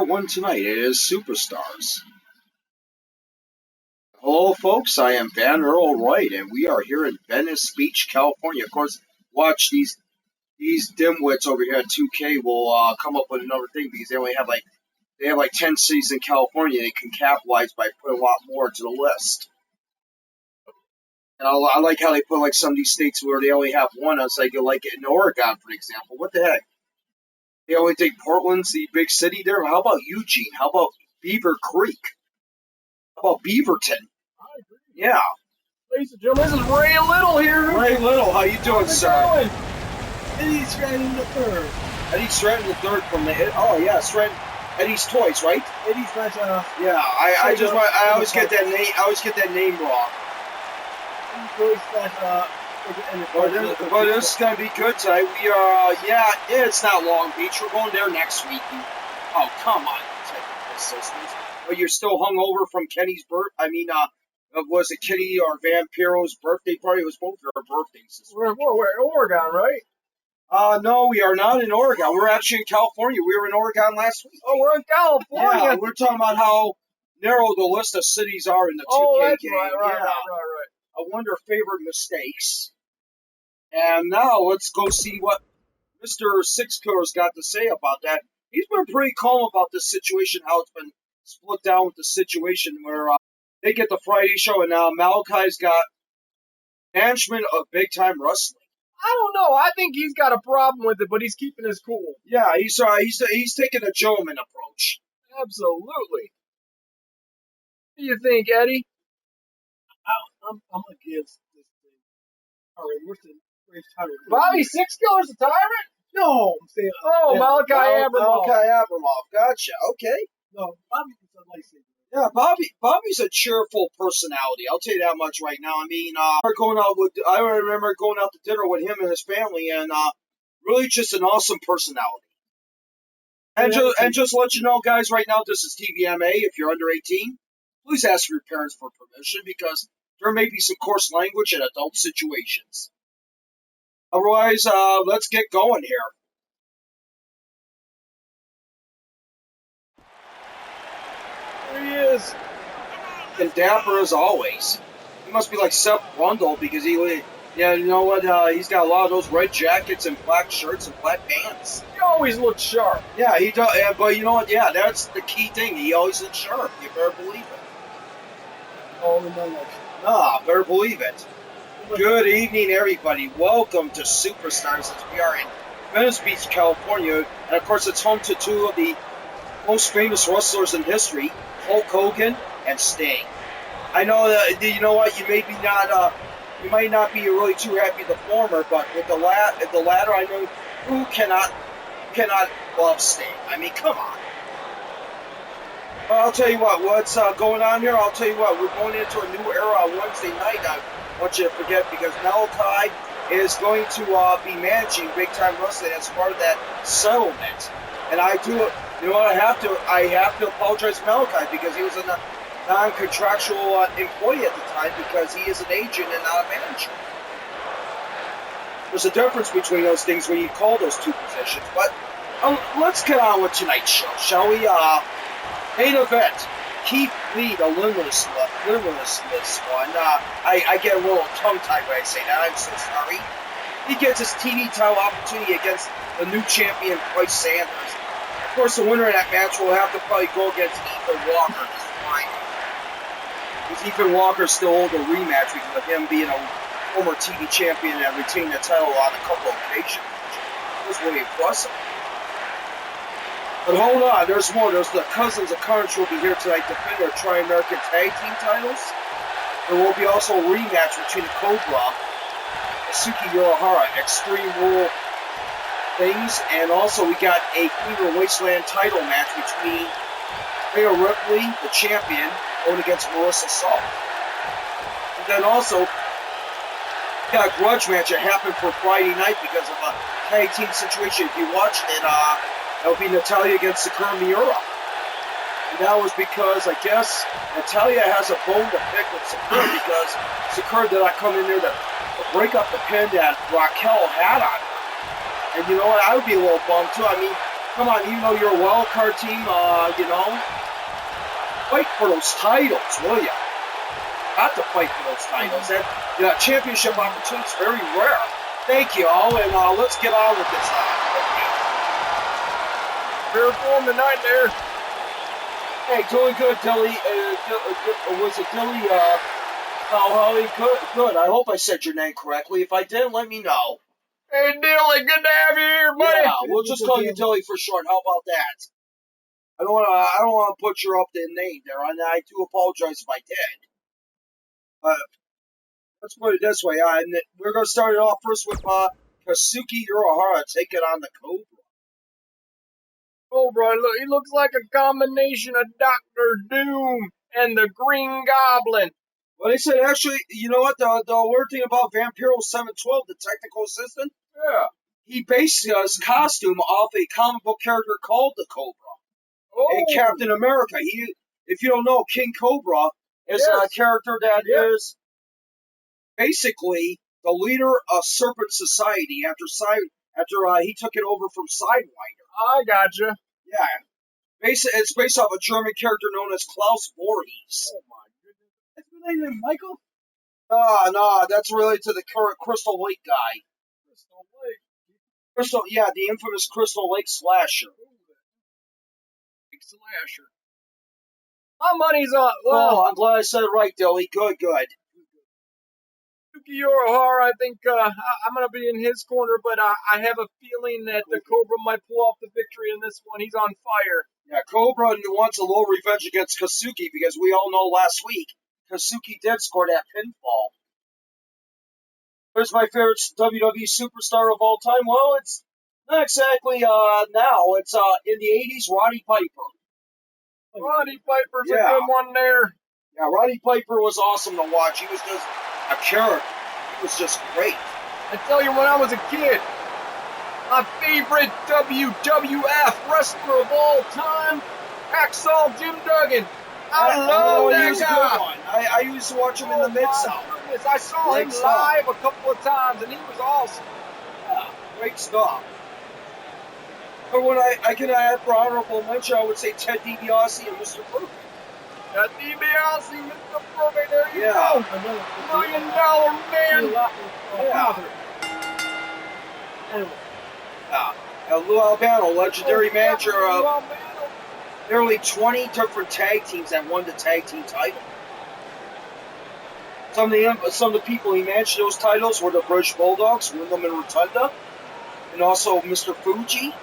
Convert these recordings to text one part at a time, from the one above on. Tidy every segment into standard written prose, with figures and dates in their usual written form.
one tonight is Superstars. Hello, folks. I am Van Earl Wright, and we are here in Venice Beach, California. Of course, watch these dimwits over here at 2K will come up with another thing because they have like 10 cities in California. They can capitalize by putting a lot more to the list. And I like how they put like some of these states where they only have one. It's like in Oregon, for example. What the heck? They only think Portland's the big city there. How about Eugene? How about Beaver Creek? How about Beaverton? I agree. Yeah. Ladies and gentlemen, this is Ray Little here. Ray Little, how you doing, sir? Eddie Stratton the third. Eddie Stratton the third from the Eddie's Toys, right? Eddie's Stratton. Yeah, I always get that name. I always get that name wrong. Eddie's Toys But this is gonna be good tonight. We are, it's not Long Beach. We're going there next week. Oh, come on, but you're still hungover from Kenny's was it Kenny or Vampiro's birthday party? It was both their birthdays. We're in Oregon, right? No, we are not in Oregon. We're actually in California. We were in Oregon last week. Oh, we're in California. Yeah, we're talking about how narrow the list of cities are in the 2K game. Right. I wonder favorite mistakes. And now let's go see what Mr. Sixcore's got to say about that. He's been pretty calm about this situation, how it's been split down with the situation where they get the Friday show, and now Malachai's got management of Big Time Wrestling. I don't know. I think he's got a problem with it, but he's keeping his cool. Yeah, he's taking a gentleman approach. Absolutely. What do you think, Eddie? I'm against this thing. All right, what's the tyrant? Bobby Sixkiller's a tyrant? No, I'm saying. Malachai Abramov. Malachai Abramov. Gotcha. Okay. No, Bobby's a lightsaber. Yeah, Bobby's a cheerful personality. I'll tell you that much right now. I mean, I remember going out to dinner with him and his family, and really just an awesome personality. And just let you know, guys, right now this is TVMA. If you're under 18, please ask your parents for permission because there may be some coarse language in adult situations. Otherwise, let's get going here. There he is. And dapper as always. He must be like Seth Brundle because you know what? He's got a lot of those red jackets and black shirts and black pants. He always looks sharp. Yeah, he does. But you know what? Yeah, that's the key thing. He always looks sharp. You better believe it. All in my life. Better believe it. Good evening, everybody. Welcome to Superstars as we are in Venice Beach, California. And of course, it's home to two of the most famous wrestlers in history, Hulk Hogan and Sting. I know that, you know what, you might not be really too happy with the former, but with the latter, I know who cannot love Sting. I mean, come on. I'll tell you what's going on here. I'll tell you what, we're going into a new era on Wednesday night. I want you to forget because Malachai is going to be managing Big Time Wrestling as part of that settlement. And I do, you know what, I have to apologize to Malachai because he was a non-contractual employee at the time because he is an agent and not a manager. There's a difference between those things when you call those two positions. But let's get on with tonight's show, shall we? Main event, Keith Lee, the limitless one. I get a little tongue-tied when I say that. I'm so sorry. He gets his TV title opportunity against the new champion, Bryce Sanders. Of course, the winner of that match will have to probably go against Ethan Walker this Friday. Because Ethan Walker still owed a rematch because of him being a former TV champion and retaining the title on a couple of occasions. It was really impressive. But hold on, there's more. There's the Cousins of Carnage will be here tonight to defend their Tri-American Tag Team titles. There will be also a rematch between the Cobra, Kisuke Urahara, Extreme Rule things, and also we got a Queen of Wasteland title match between Rhea Ripley, the champion, going against Marissa Salt. And then also, we got a grudge match that happened for Friday night because of a tag team situation. If you watched it, that'll be Natalya against Sakura Miura. And that was because, I guess, Natalya has a bone to pick with Sakura because Sakura did not come in there to break up the pin that Raquel had on her. And you know what? I would be a little bummed too. I mean, Come on, even though you're a wild card team, fight for those titles, will ya? Got to fight for those titles. That championship opportunity is very rare. Thank you all, and let's get on with this. Fair form tonight there. Hey, doing good, Dilly. Was it Dilly? Holly, good. I hope I said your name correctly. If I didn't, let me know. Hey, Dilly, good to have you here, buddy. Yeah, we'll just call you Dilly for short. How about that? I don't want to butcher up the name there, and I do apologize if I did. Let's put it this way. And we're going to start it off first with Kisuke Urahara taking on the Cobra. Cobra, he looks like a combination of Dr. Doom and the Green Goblin. Well, they said actually, you know what? The weird thing about Vampiro 712, the technical assistant, Yeah. he based his costume off a comic book character called the Cobra. Oh. And Captain America. If you don't know, King Cobra is a character that is basically the leader of Serpent Society after he took it over from Sidewinder. I gotcha. Yeah. It's based off a German character known as Klaus Voorhees. Oh my goodness. That's his name, Michael? No, that's related to the current Crystal Lake guy. Crystal Lake? The infamous Crystal Lake slasher. Big slasher. My money's on. Well, I'm glad I said it right, Dilly. Good. Kisuke Urahara, I think I'm going to be in his corner, but I have a feeling that the Cobra might pull off the victory in this one. He's on fire. Yeah, Cobra wants a little revenge against Kisuke because we all know last week Kisuke did score that pinfall. Who's my favorite WWE superstar of all time? Well, it's not exactly now. It's in the 80s, Roddy Piper. Roddy Piper's a good one there. Yeah, Roddy Piper was awesome to watch. He was just a character. He was just great. I tell you, when I was a kid, my favorite WWF wrestler of all time, Hacksaw Jim Duggan. I love that guy. I used to watch him in the Mid-South. I saw him live a couple of times, and he was awesome. Yeah, great stuff. But when I can add for honorable mention, I would say Ted DiBiase and Mr. Perfect. Ted DiBiase, Mr. Perfect, there you go. $1 million man. Lou Albano, legendary manager of nearly 20 different tag teams that won the tag team title. Some of the people he managed those titles were the British Bulldogs, Wyndham and Rotunda, and also Mr. Fuji,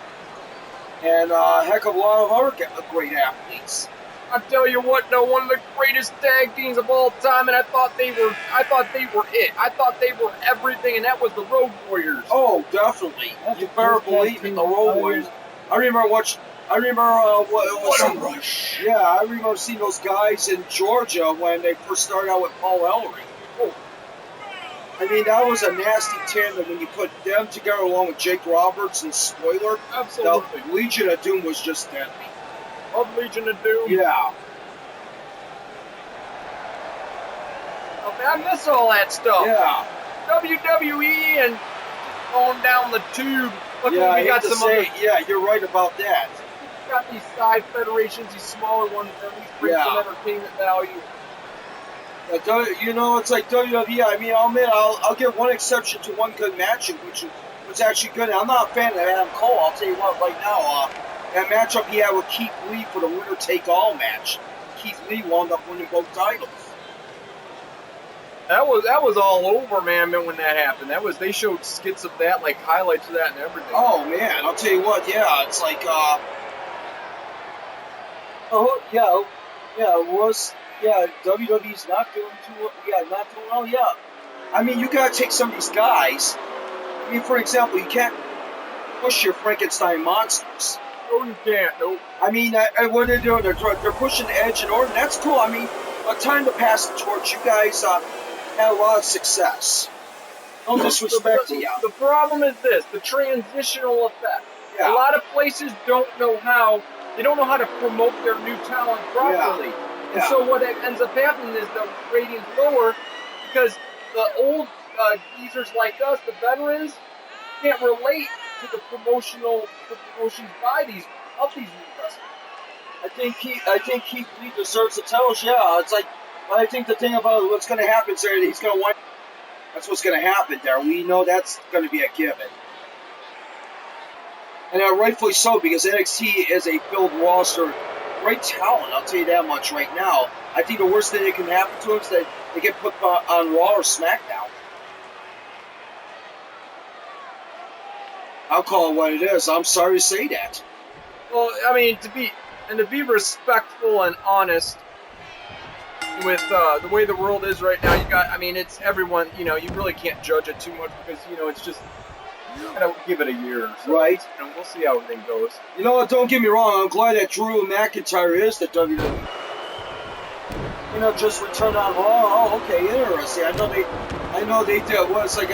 and a heck of a lot of other great athletes. I tell you what, though, one of the greatest tag teams of all time, and I thought they were it. I thought they were everything, and that was the Road Warriors. Oh, definitely. You better believe it, the Road Warriors. I remember what it was. Rush. Yeah, I remember seeing those guys in Georgia when they first started out with Paul Ellery. Oh. I mean, that was a nasty tandem when you put them together along with Jake Roberts and Spoiler. Absolutely. The Legion of Doom was just deadly. Of Legion of Doom? Yeah. Okay, I miss all that stuff. Yeah. WWE and going down the tube. Look, yeah, we got some other. Yeah, you're right about that. We got these side federations, these smaller ones, that at least bring some entertainment value. You know, it's like WWE. I mean, I'll admit, I'll give one exception to one good match, which was actually good. I'm not a fan of Adam Cole. I'll tell you what, right now, that matchup he had with Keith Lee for the winner-take-all match. Keith Lee wound up winning both titles. That was all over, man, when that happened. They showed skits of that, like highlights of that and everything. Oh man, I'll tell you what, it's like WWE's not doing well, I mean, you gotta take some of these guys. I mean, for example, you can't push your Frankenstein monsters. No, you can't. Nope. I mean, what they're doing, they're pushing Edge and Orton. That's cool. I mean, time to pass the torch. You guys had a lot of success. No disrespect to you. The problem is this: the transitional effect. Yeah. A lot of places don't know how. They don't know how to promote their new talent properly. Yeah. And so what ends up happening is the ratings lower because the old geezers like us, the veterans, can't relate to the promotions by these of these new wrestlers. I think Keith Lee deserves the titles. Yeah, it's like, but I think the thing about what's going to happen is that he's going to win. That's what's going to happen there. We know that's going to be a given. And rightfully so, because NXT is a filled roster, great talent. I'll tell you that much right now. I think the worst thing that can happen to him is that they get put on Raw or SmackDown. I'll call it what it is. I'm sorry to say that. Well, I mean, to be respectful and honest with the way the world is right now, it's everyone, you really can't judge it too much because, it's just, give it a year or so. Right. We'll see how everything goes. You know what, don't get me wrong, I'm glad that Drew McIntyre is the WWE. Just returned on Raw. Oh, okay, interesting. I know they did. Well, it's like,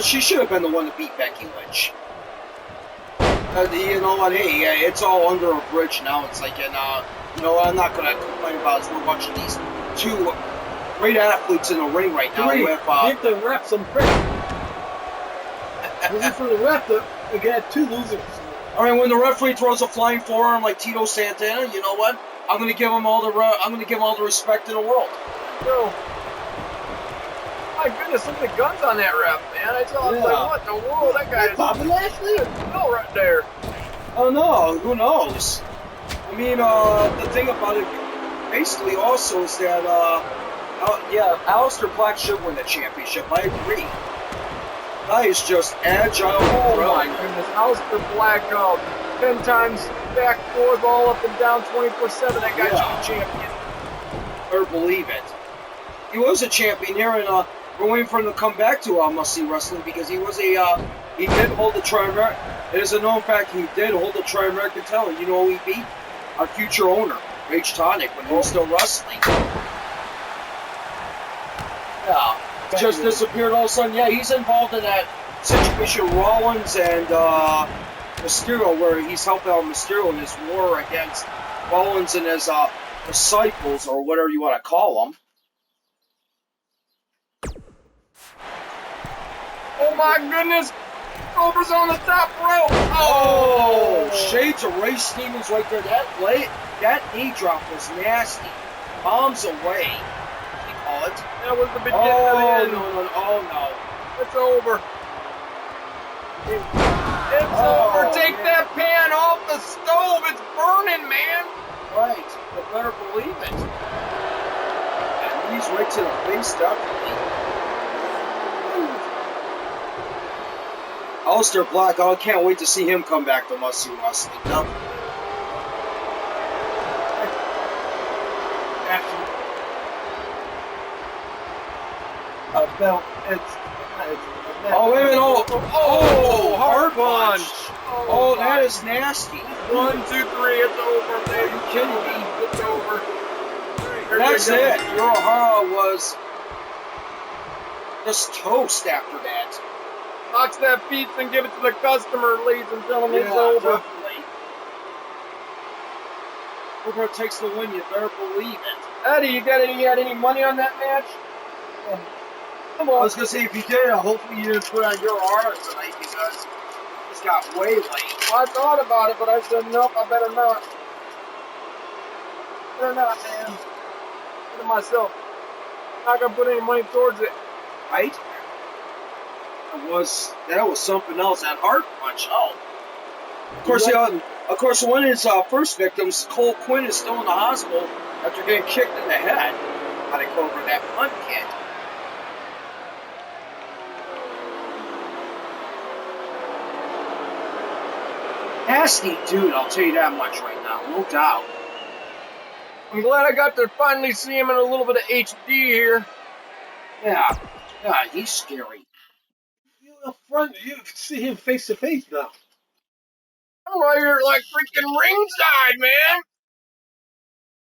she should have been the one to beat Becky Lynch. You know what, hey, it's all under a bridge now. It's like, I'm not going to complain about it. We're watching these two great athletes in the ring right now. Give the ref some credit. This is for the ref to get two losers. All right, when the referee throws a flying forearm like Tito Santana, you know what? I'm going to give him all the respect in the world. Yo, my goodness, look at the guns on that ref, man. I was like, what in the world? That guy is Bobby Lashley. No, right there. Oh no, who knows? I mean, the thing about it, basically, also is that, Aleister Black should win the championship. I agree. That is just agile. Oh my goodness, Aleister Black, 10 times back, forth, all up and down, 24/7. That guy's a champion. Or believe it. He was a champion here, and we're waiting for him to come back to Must See Wrestling because he was he did hold the Tri-American. It is a known fact he did hold the Tri-American title. You know who he beat? Our future owner, Rage Tonic, when he was still wrestling. Yeah. Just disappeared all of a sudden. Yeah, he's involved in that situation with Rollins and Mysterio, where he's helping out Mysterio in his war against Rollins and his disciples, or whatever you want to call them. Oh my goodness! Cobra's on the top rope! Oh! Shades of Ray Stevens right there. That knee drop was nasty. Bombs away. Call it. That was the beginning of the end. Oh no. It's over. It's over. Take that pan off the stove. It's burning, man. Right. You better believe it. And he's right to the face, definitely. Aleister Black, I can't wait to see him come back to Must See Wrestling. Belt. Oh, wait a minute. Oh, hard punch. Oh, that is nasty. 1, 2, 3, it's over, baby. Are you kidding me? It's over. That's it. Urahara was just toast after that. Box that pizza and give it to the customer, ladies and gentlemen. It's over. Definitely. Cobra takes the win, you better believe it. Eddie, you had any money on that match? Come on. I was going to say, if you did, hopefully you didn't put on Urahara tonight because it's got way late. I thought about it, but I said, nope, I better not. Better not, man. Look at myself. I'm not going to put any money towards it. Right? That was something else. That hard punch. Oh. Of course, one of his first victims, Cole Quinn, is still in the hospital after getting kicked in the head by the Cobra, that punt kid. Nasty dude, I'll tell you that much right now, no doubt. I'm glad I got to finally see him in a little bit of HD here. Yeah, he's scary. You see him face to face now. I'm right here like freaking ringside, man.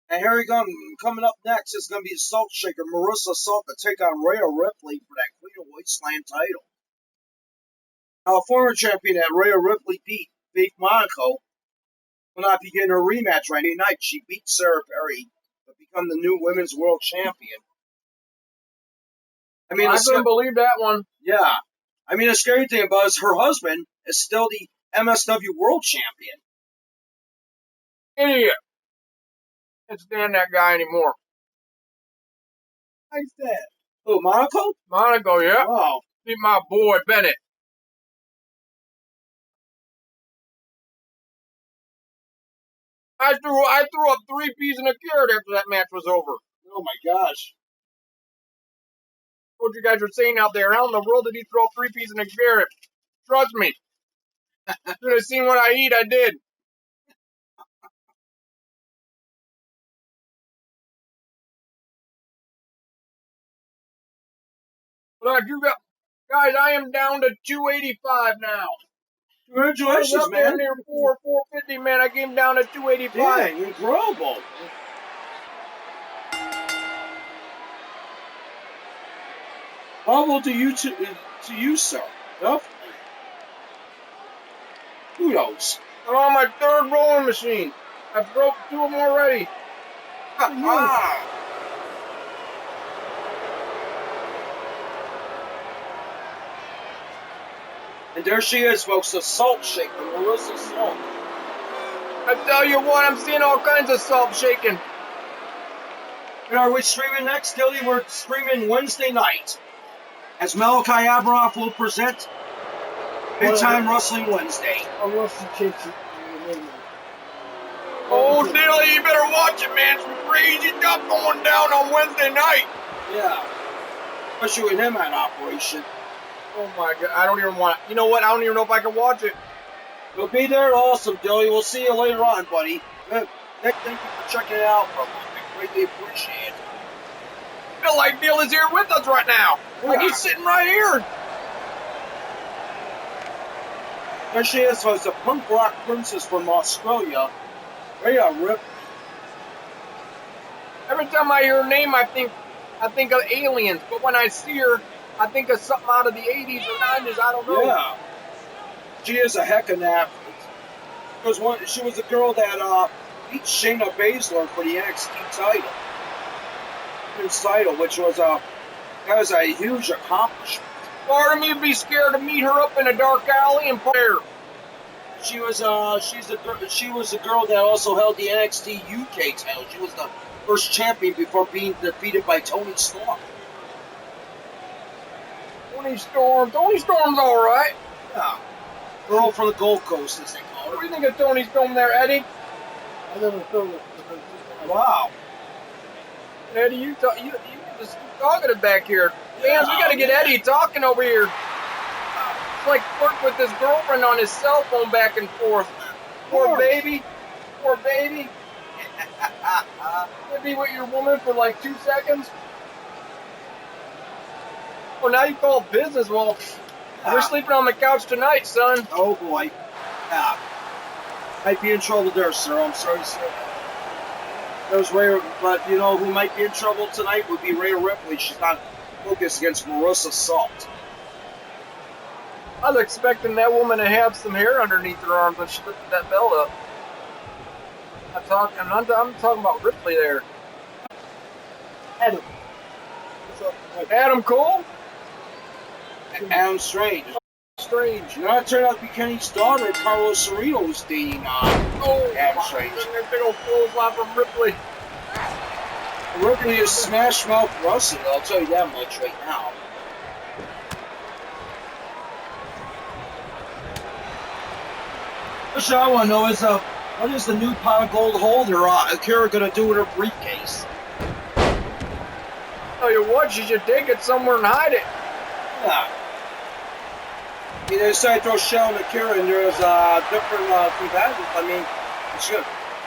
And here we go. Coming up next is going to be a Salt Shaker, Marissa Salt, to take on Rhea Ripley for that Queen of Wasteland title. Now, a former champion that Rhea Ripley beat, Faith Monaco, will not be getting her rematch Friday night. She beat Sarah Perry to become the new Women's World Champion. I couldn't believe that one. Yeah. I mean, the scary thing about it is her husband is still the MSW World Champion. Idiot. Can't stand that guy anymore. How's that? Who, Monaco? Monaco, yeah. Oh. Beat my boy, Bennett. I threw up 3 peas in a carrot after that match was over. Oh my gosh. What you guys were saying out there, how in the world did he throw 3 peas in a carrot? Trust me. Should have seen what I eat, I did. Look, you got, guys, I am down to 285 now. Congratulations, I was up there man. near 450, man. I came down to 285. Dang, incredible. Bravo to you, sir. Definitely. Kudos. I'm on my 3rd rolling machine. I broke 2 of them already. Ah. And there she is, folks, the salt shaker, Marissa Salt. I tell you what, I'm seeing all kinds of salt shaking. And are we streaming next, Dilly? We're streaming Wednesday night, as Malachai Abramov will present Big Time Wrestling Wednesday. Unless he takes it. Oh, Dilly, you better watch it, man. Some crazy stuff going down on Wednesday night. Yeah. Especially with him at operation. Oh, my God. I don't even want to. You know what? I don't even know if I can watch it. You'll be there. Awesome, Dilly. We'll see you later on, buddy. Thank you for checking it out, bro. We greatly appreciate it. I feel like Dilly's here with us right now. Yeah. Like he's sitting right here. There she is, was a punk rock princess from Australia, Rhea Ripley. Every time I hear her name, I think of aliens. But when I see her, I think of something out of the 80s or 90s. I don't know. Yeah. She is a heck of an athlete. She was the girl that beat Shayna Baszler for the NXT title, which was a huge accomplishment. Part of me would be scared to meet her up in a dark alley and play her. She was the girl that also held the NXT UK title. She was the first champion before being defeated by Toni Storm. Toni Storm's all right. Yeah. Girl from the Gold Coast, as they call What her. do you think of Toni Storm there, Eddie? I never thought it. Wow. Eddie, you just keep talking it back here. Fans, we gotta get Eddie talking over here. It's like flirting with his girlfriend on his cell phone back and forth. Poor baby. Poor baby. You'll be with your woman for like 2 seconds. Well, now you call it business. Well, we're sleeping on the couch tonight, son. Oh boy. Yeah. Might be in trouble there, sir. I'm sorry to say that. There's Rhea, but you know who might be in trouble tonight would be Rhea Ripley. She's not focused against Marissa Salt. I was expecting that woman to have some hair underneath her arms when she lifted that belt up. I'm talking about Ripley there. Adam. Adam Cole? Adam Strange. Strange. You know, it turned out to be Kenny's daughter, Carlos Cerrito, was dating Adam Strange. That big old clothesline from Ripley. Ripley is smash mouth wrestling, I'll tell you that much right now. What I want to know is, what is the new pot of gold holder Akira going to do with her briefcase? Tell you what, she should take it somewhere and hide it. Yeah. They decided to throw Shell and Akira in there as different competitors. I mean,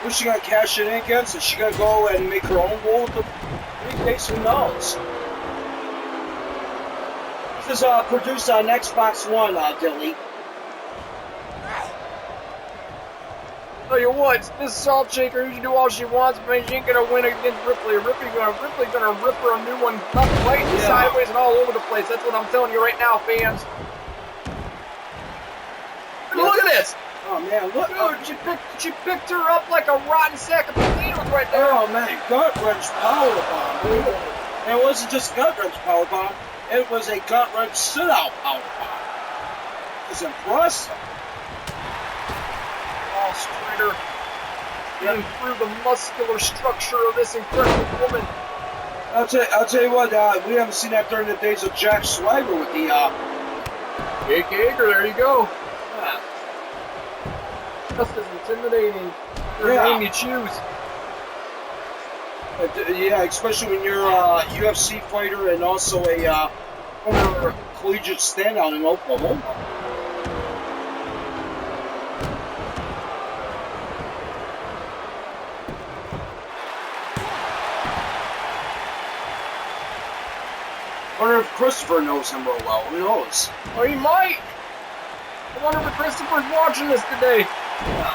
who's she going to cash it in against? Is she going to go and make her own role with the briefcase? Who knows? This is produced on Xbox One, Dilly. Tell you what, this salt shaker, she can do all she wants, but she ain't gonna win against Ripley. Ripley's gonna rip her a new one left, right, and sideways, and all over the place. That's what I'm telling you right now, fans. Look at this! Oh man, look! Dude, she picked her up like a rotten sack of potatoes right there. Oh man, gut wrench power bomb. And it wasn't just gut wrench power bomb; it was a gut wrench sit out power bomb. It's impressive. All straighter. getting through the muscular structure of this incredible woman. I'll tell you what, we haven't seen that during the days of Jack Swagger with the, Jake Hager, there you go. yeah. Just as intimidating. Your name you choose. Yeah, especially when you're a UFC fighter and also a former collegiate standout in Oklahoma. I wonder if Christopher knows him real well. Who knows? Oh, he might. I wonder if Christopher's watching this today. Yeah.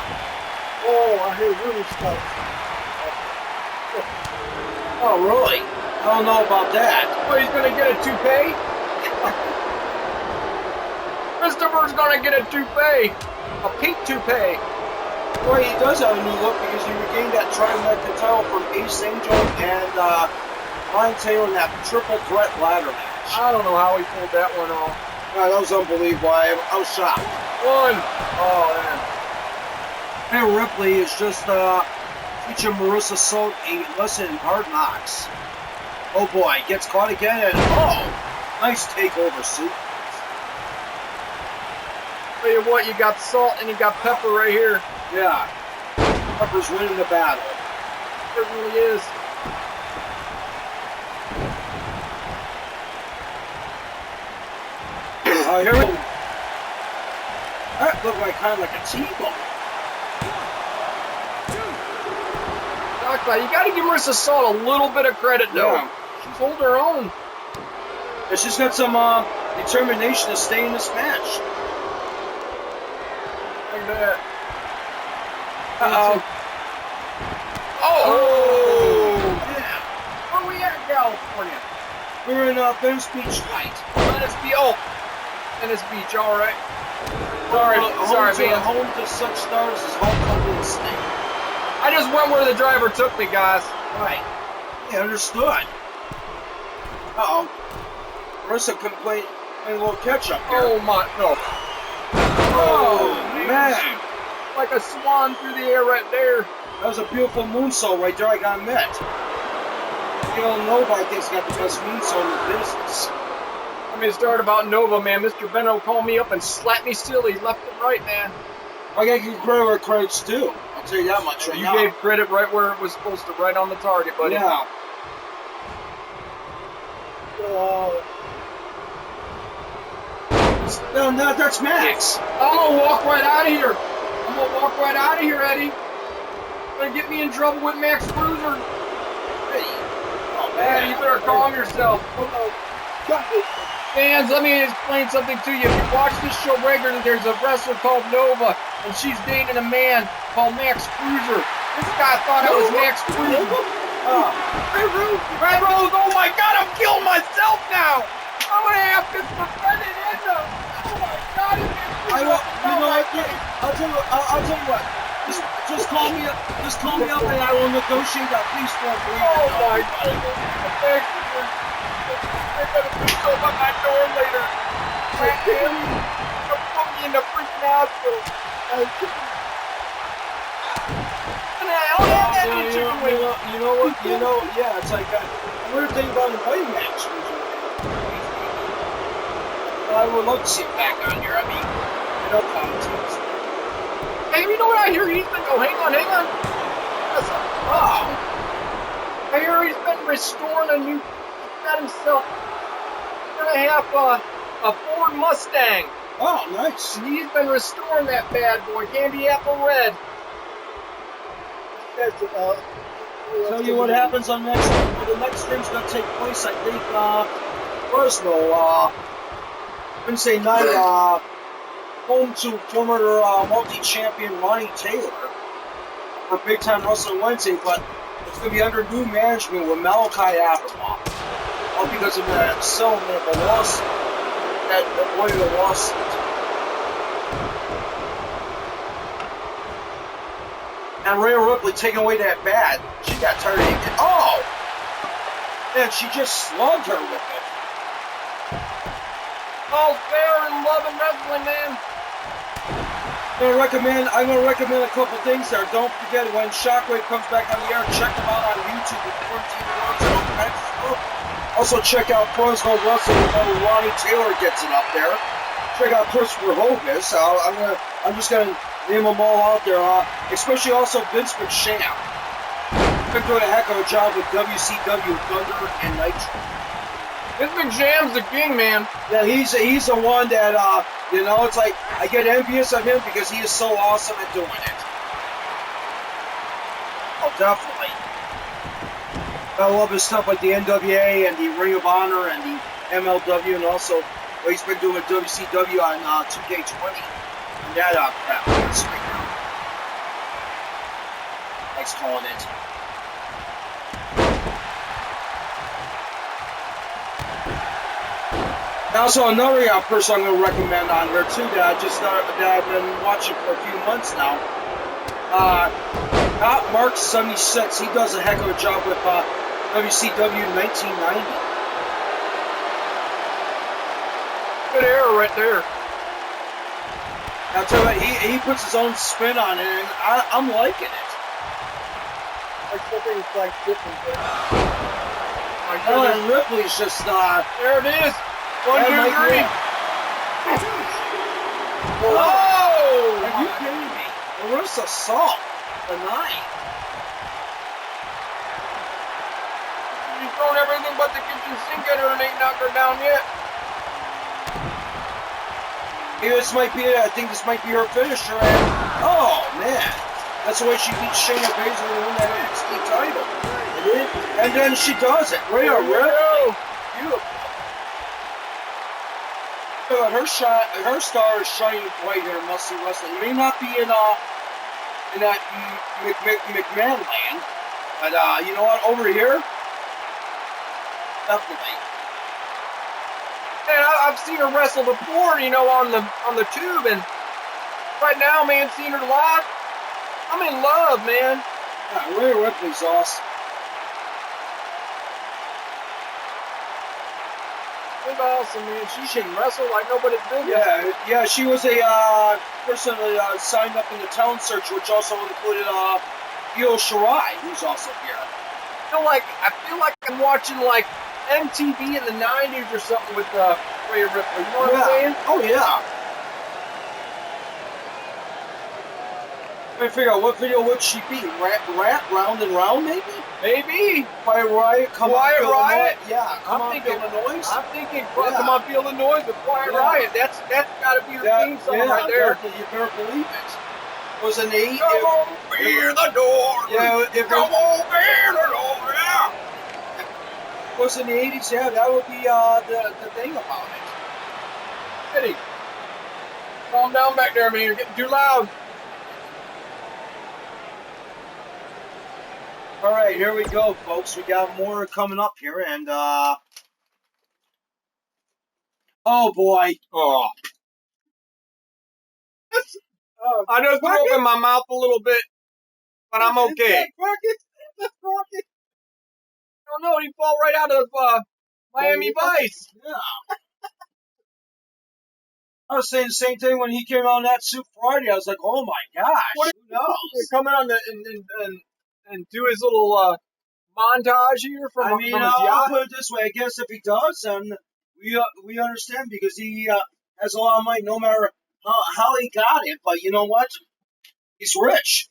Oh, I hear rumor stuff. Oh, really? I don't know about that. Oh, he's going to get a toupee? Christopher's going to get a toupee. A pink toupee. Well, he does have a new look because he regained that Tri-American title from Ace Angel and Ryan Taylor in that triple threat ladder match. I don't know how he pulled that one off. Yeah, that was unbelievable. I was shocked. One. Oh, man. Hey, Ripley is just teaching Marissa a lesson in hard knocks. Oh boy, gets caught again and nice takeover suit. Tell you what, you got salt and you got pepper right here. Yeah. Pepper's winning the battle. Certainly is. Here we go. That looked like kind of like a T-bone. You got to give Marissa Salt a little bit of credit, though. Yeah. She's holding her own. And she's got some determination to stay in this match. Like that. Uh-oh. Oh! Yeah. Where we at in California? We're in Venice Beach Light. Venice Beach. Oh! Venice Beach, all right. Sorry, man. Home to such stars as Hulk Hogan and Sting. I just went where the driver took me, guys. Right. Yeah, understood. Uh-oh. Marissa complained a little catch-up here. Oh, my. No. Oh, man. Like a swan through the air right there. That was a beautiful moonsault right there. I got met. You don't know if I think's got the best moonsault in the business. I mean, start about Nova, man. Mr. Benno called me up and slapped me silly left and right, man. I gotta give credit where credit's due. I'll tell you that much right now. You gave credit right where it was supposed to, right on the target, buddy. Yeah. No, that's Max. I'm gonna walk right out of here. Eddie. Gonna get me in trouble with Max Cruiser. Hey. Oh, Man, you better calm yourself. Fans, let me explain something to you. If you watch this show regularly, there's a wrestler called Nova, and she's dating a man called Max Cruiser. This guy thought I was Max Cruiser. Red Rose, oh my God, I'm killing myself now. I'm gonna have this suspended endo. Oh my God, I'll tell you what. Just call me up. Just call me up, and I will negotiate that police form for you. oh my goodness. They're gonna be so on my door later. They're put me in the freaking hospital. Yeah, it's like a weird thing about the fighting match. I would love to see it back on here. I mean, commentaries. Hey, you know what I hear he's been... Oh, hang on. I hear he's been restoring a new... He's got himself... He's gonna have a Ford Mustang. Oh, nice. And he's been restoring that bad boy. Candy apple red. Tell you what happens on next. The next stream's gonna take place, I think. Wednesday night. Home to former multi-champion Ronnie Taylor for Big Time Wrestling Wednesday, but it's going to be under new management with Malachai Abramov. All because of that settlement of a lawsuit, that avoided a lawsuit. And Rhea Ripley taking away that bat, she got tired of it. Oh! And she just slugged her with it. All fair and love and wrestling, man. I'm gonna recommend a couple things there. Don't forget when Shockwave comes back on the air, check them out on YouTube with 14 Worlds and all kinds of stuff. Also check out Fresno Russell when Ronnie Taylor gets it up there. Check out Christopher Hogus. I'm just gonna name them all out there. Especially also Vince McSham. Been doing a heck of a job with WCW, Thunder, and Nitro. Vince McSham's the king, man. Yeah, he's the one that it's like I get envious of him because he is so awesome at doing it. Oh, definitely. I love his stuff like the NWA and the Ring of Honor and the MLW, and also what he's been doing with WCW on 2K20. And that crap. That's right now. Thanks calling it. Also, another person I'm going to recommend on there too that I've been watching for a few months now. Mark 76. He does a heck of a job with WCW 1990. Good era right there. I'll tell you what, he puts his own spin on it, and I'm liking it. Like something's like different. And Ripley's just there it is. 1, 2, 3. Whoa! Are you kidding me? Marissa Salt, the 9. She's thrown everything but the kitchen sink at her and ain't knocked her down yet. I think this might be her finisher. And, oh man, that's the way she beat Shayna Baszler to win that NXT title. And then she does it. Rhea, beautiful. Her star is shining bright here in Must-See Wrestling. It may not be in that McMahon land, but you know what? Over here, definitely. Man, I've seen her wrestle before, on the tube, and right now, man, seeing her live, I'm in love, man. Yeah, Rhea Ripley's awesome. She's awesome, man. She can wrestle like nobody's business. Yeah, she was a person that signed up in the talent search, which also included Io Shirai, who's also here. I feel like I'm watching like MTV in the 90s or something with Rhea Ripley. You know what I'm saying? Oh yeah. I figure out what video would she be? Rat, Round and Round, maybe? Maybe. Quiet Riot, Quiet Riot? Yeah, Come On Feel the Noise. I'm thinking Come On Feel the Noise with Quiet Riot. That's got to be her theme song right there. You better believe it. Was an 8. Come on, hear the door. Yeah, come on, hear the door. Yeah. Was in the 80s, yeah, that would be the thing about it. Eddie, calm down back there, man. You're getting too loud. All right, here we go, folks. We got more coming up here, and oh boy, I just opened my mouth a little bit, but I'm okay. That's Rocket. Oh no, he fall right out of Miami Vice. Yeah. I was saying the same thing when he came on that Soup Friday. I was like, oh my gosh, who knows? Come in on and do his little montage here from his yacht. I'll put it this way. I guess if he does, then we understand because he has a lot of money, no matter how he got it. But you know what? He's rich.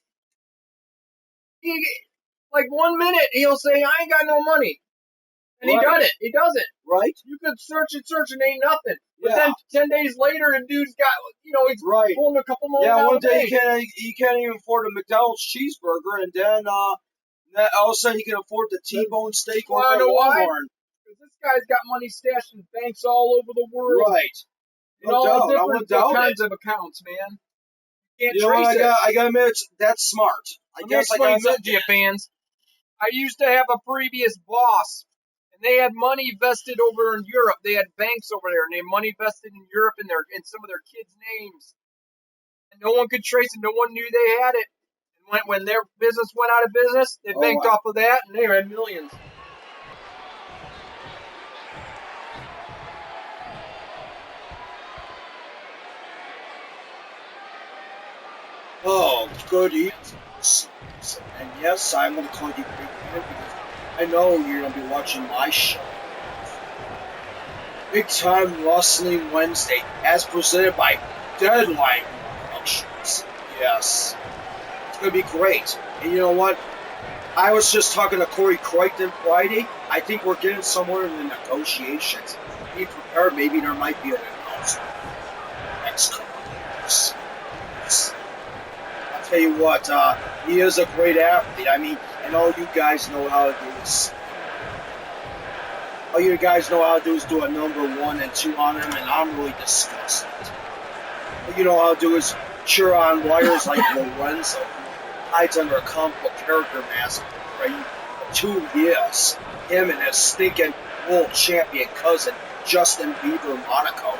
Like 1 minute, he'll say, I ain't got no money. And right. He doesn't. Right. You could search and ain't nothing. But yeah. then 10 days later, the dude's got, he's right. pulling a couple more. Yeah, one day he can't even afford a McDonald's cheeseburger, and then all of a sudden he can afford the T-bone steak over at Walmart. Because this guy's got money stashed in banks all over the world. Right. No doubt. Different kinds of accounts, man. You can't trace it. I gotta admit, that's smart. I guess I gotta admit to you, fans. I used to have a previous boss, and they had money vested over in Europe. They had banks over there, and they had money vested in Europe in some of their kids' names. And no one could trace it. No one knew they had it. And when their business went out of business, they banked off of that, and they had millions. Oh, good evening. And yes, I'm going to call you Great Man because I know you're going to be watching my show. Big Time Wrestling Wednesday, as presented by Deadline Productions. Yes, it's going to be great. And you know what? I was just talking to Corey Crichton Friday. I think we're getting somewhere in the negotiations. Be prepared. Maybe there might be an announcement next couple of years. I'll tell you what, he is a great athlete. I mean, and all you guys know how to do is. All you guys know how to do is do a number 1 and 2 on him, and I'm really disgusted. All you know how to do is cheer on wires like Lorenzo, who hides under a comic book character mask for 2 years. Him and his stinking world champion cousin, Justin Bieber Monaco.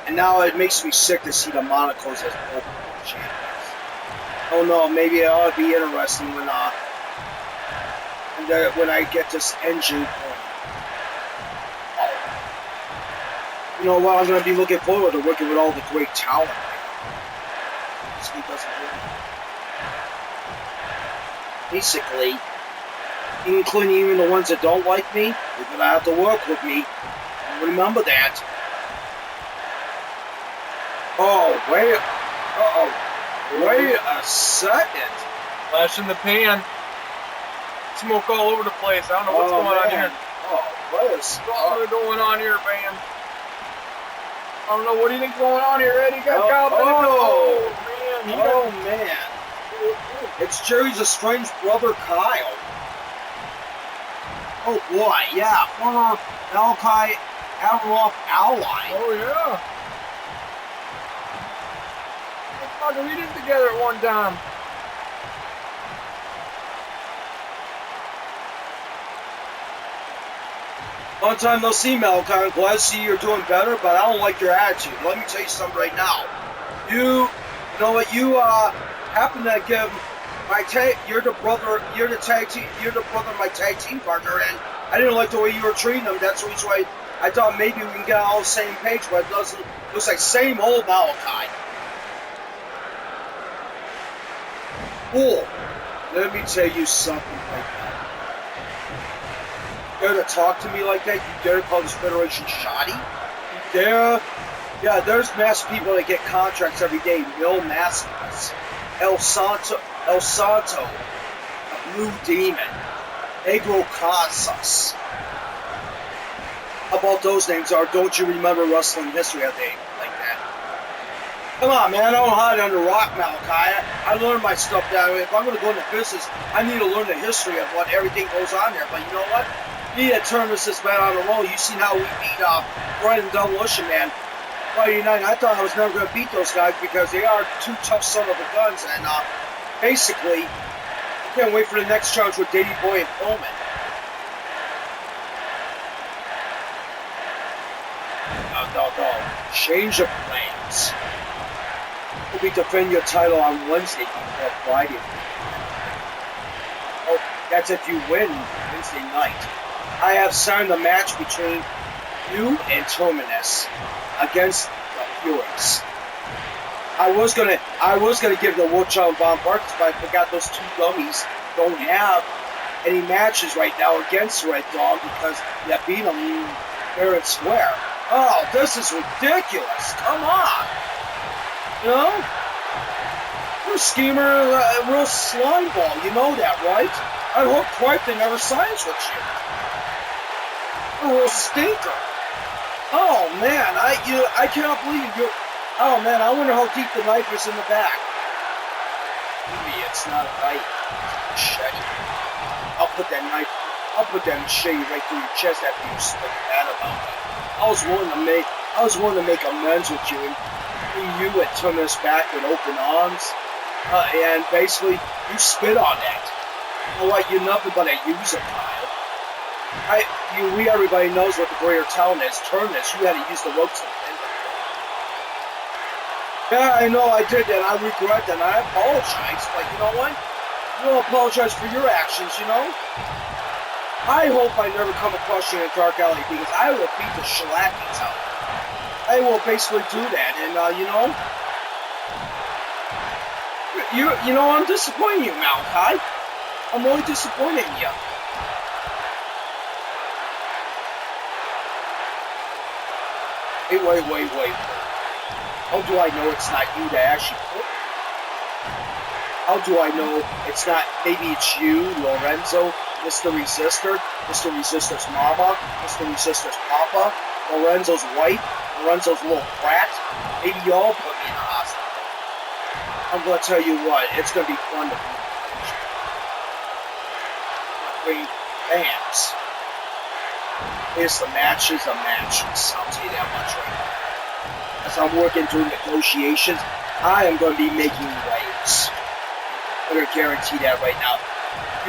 And now it makes me sick to see the Monacos as world champions. Oh no, maybe it ought to be interesting when I get this engine going. Oh. You know what? I'm going to be looking forward to working with all the great talent. This week doesn't really. Basically, including even the ones that don't like me, you're going to have to work with me. Remember that. Oh, wait. Uh-oh. Wait a second. Flash in the pan. Smoke all over the place. I don't know what's going on here. Oh, what is going on here, man? I don't know. What do you think's going on here, Eddie? Man. It's Jerry's estranged brother, Kyle. Oh, boy. Yeah, former Malachai Abramov ally. Oh, yeah. We did it together at one time. Long time no see, Malachai. I'm glad to see you're doing better, but I don't like your attitude. Let me tell you something right now. You know what? You happen to give my you're the brother of my tag team partner, and I didn't like the way you were treating him. That's the reason why I thought maybe we can get all the same page, but it doesn't. It looks like same old Malachai. Cool. Let me tell you something like that. You dare to talk to me like that? You dare to call this federation shoddy? You dare? Yeah, there's masked people that get contracts every day. Mil Maskless, El Santo, a Blue Demon, Negro Casas. How about those names are? Don't you remember wrestling history of they like that? Come on, man. I don't hide under rock, Malachai. I learned my stuff that way. If I'm going to go into business, I need to learn the history of what everything goes on there. But you know what? You need to turn this man on the roll. You've seen how we beat Brian and Demolition Man Friday night. I thought I was never going to beat those guys because they are 2 tough son of a guns. And basically, I can't wait for the next challenge with Davey Boy and Pullman. No. Change of plans. We'll be defending your title on Wednesday before Friday. Oh, that's if you win Wednesday night. I have signed a match between you and Terminus against the Furies. I was gonna give the World Child Von Barks, but I forgot those 2 dummies don't have any matches right now against Red Dog because they beat them fair and square. Oh, this is ridiculous! Come on, you know, you're a schemer, a real slime ball. You know that, right? I hope Crichton never signs with you. A real stinker. Oh man, I cannot believe you. Oh man, I wonder how deep the knife is in the back. Maybe it's not a knife. It's a machete. I'll put that machete right through your chest after you spoke bad about me. I was willing to make amends with you and bring you and Terminus back with open arms. And basically, you spit on that. You know what? You're nothing but a user, Kyle. Everybody knows what the greater talent is. Terminus, you had to use the ropes to defend it. Yeah, I know I did that. I regret that. I apologize. But you know what? You don't apologize for your actions, you know? I hope I never come across you in a dark alley because I will beat the shellackings out. I will basically do that. And, you know, You know, I'm disappointing you, Malachai. I'm really disappointing you. Wait. How do I know it's not you that actually put? How do I know it's not, maybe it's you, Lorenzo, Mr. Resistor, Mr. Resistor's mama, Mr. Resistor's papa, Lorenzo's wife, Lorenzo's little brat? Maybe y'all put me in the hospital. I'm gonna tell you what, it's gonna be fun to bring fans. The matches. I'll tell you that much right now. As I'm working through negotiations, I am going to be making waves. I'm going to guarantee that right now.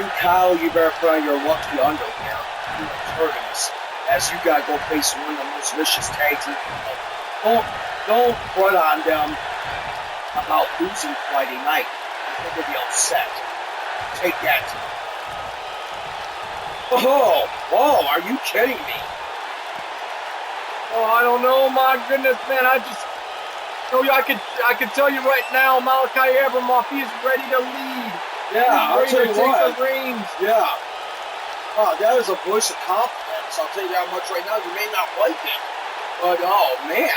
You, Kyle, you better put on your lucky underwear. You hurting us, as you got to go face one of the most vicious tag team. Don't put on them about losing Friday night. They're going to be upset. Take that. Oh, are you kidding me? Oh, I don't know, my goodness, man. I could tell you right now, Malachai Abramov, he is ready to lead. Yeah, I'll tell you what. Take the reins. Yeah. That is a voice of confidence. I'll tell you that much right now. You may not like it, but oh man.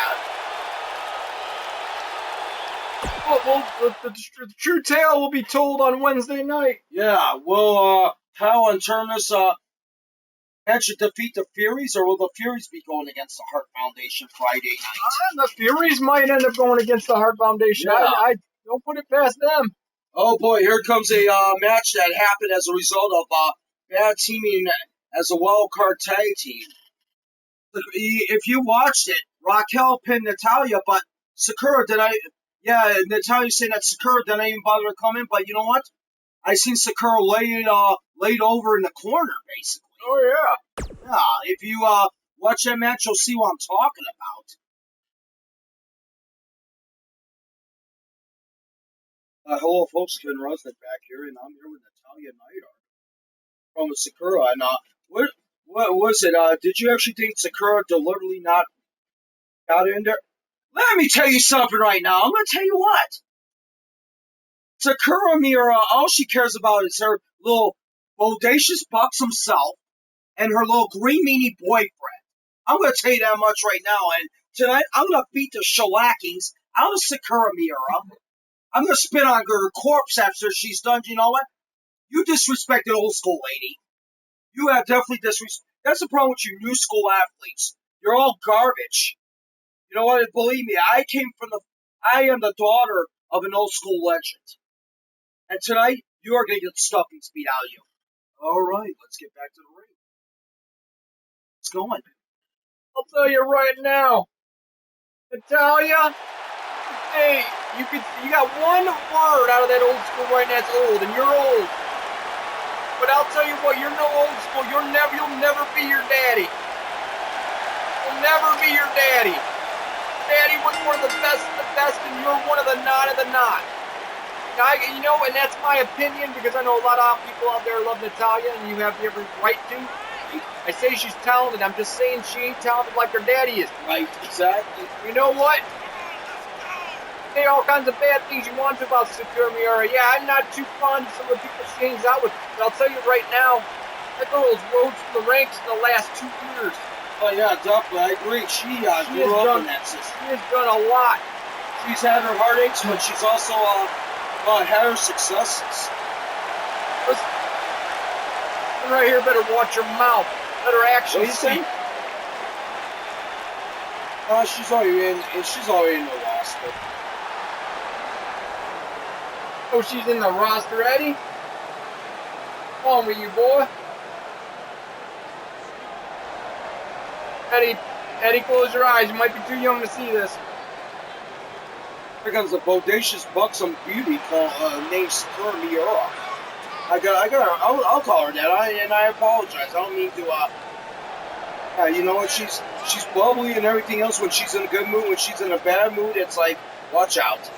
Well, the true tale will be told on Wednesday night. Yeah. Will Kyle and Turnus match to defeat the Furies, or will the Furies be going against the Hart Foundation Friday night? The Furies might end up going against the Hart Foundation. Yeah. I don't put it past them. Oh boy, here comes a match that happened as a result of bad teaming as a wild card tag team. If you watched it, Raquel pinned Natalya, but Sakura Natalya saying that Sakura didn't even bother to come in, but you know what? I seen Sakura laid over in the corner, basically. Oh, yeah. Yeah, if you watch that match, you'll see what I'm talking about. Hello, folks. Ken Rusnick back here, and I'm here with Natalya Neidhart from Sakura. And what was it? Did you actually think Sakura deliberately not got in there? Let me tell you something right now. I'm going to tell you what. Sakura Miura, all she cares about is her little bodacious buxom self and her little green meanie boyfriend. I'm going to tell you that much right now. And tonight, I'm going to beat the shellackings out of Sakura Miura. I'm going to spit on her corpse after she's done. You know what? You disrespected old school lady. You have definitely disrespected. That's the problem with you new school athletes. You're all garbage. You know what? Believe me, I am the daughter of an old school legend. And tonight, you are going to get the stuffings beat out of you. All right, let's get back to the ring. It's going. I'll tell you right now, Natalya, hey, you got one word out of that old school right now. It's old, and you're old. But I'll tell you what, you're no old school. You'll never be your daddy. You'll never be your daddy. Daddy was one of the best, and you're one of the not of the not. And that's my opinion, because I know a lot of people out there love Natalya, and you have every right to. I say she's talented. I'm just saying she ain't talented like her daddy is. Right, exactly. You know what? Say all kinds of bad things you want to about Sakura Miura. Yeah, I'm not too fond of some of the people she hangs out with. But I'll tell you right now, that girl's rose through the ranks in the last 2 years. Oh, yeah, definitely. I agree. She grew up in that system. She has done a lot. She's had her heartaches, but she's also had her successes. Listen, right here, better watch your mouth. Better actually see. She's already in the roster. Oh, she's in the roster, Eddie? Come on with you, boy. Eddie, close your eyes. You might be too young to see this. Here comes a bodacious buxom beauty named Sakura Miura. I'll call her that. I apologize. I don't mean to. You know what? She's bubbly and everything else when she's in a good mood. When she's in a bad mood, it's like, watch out.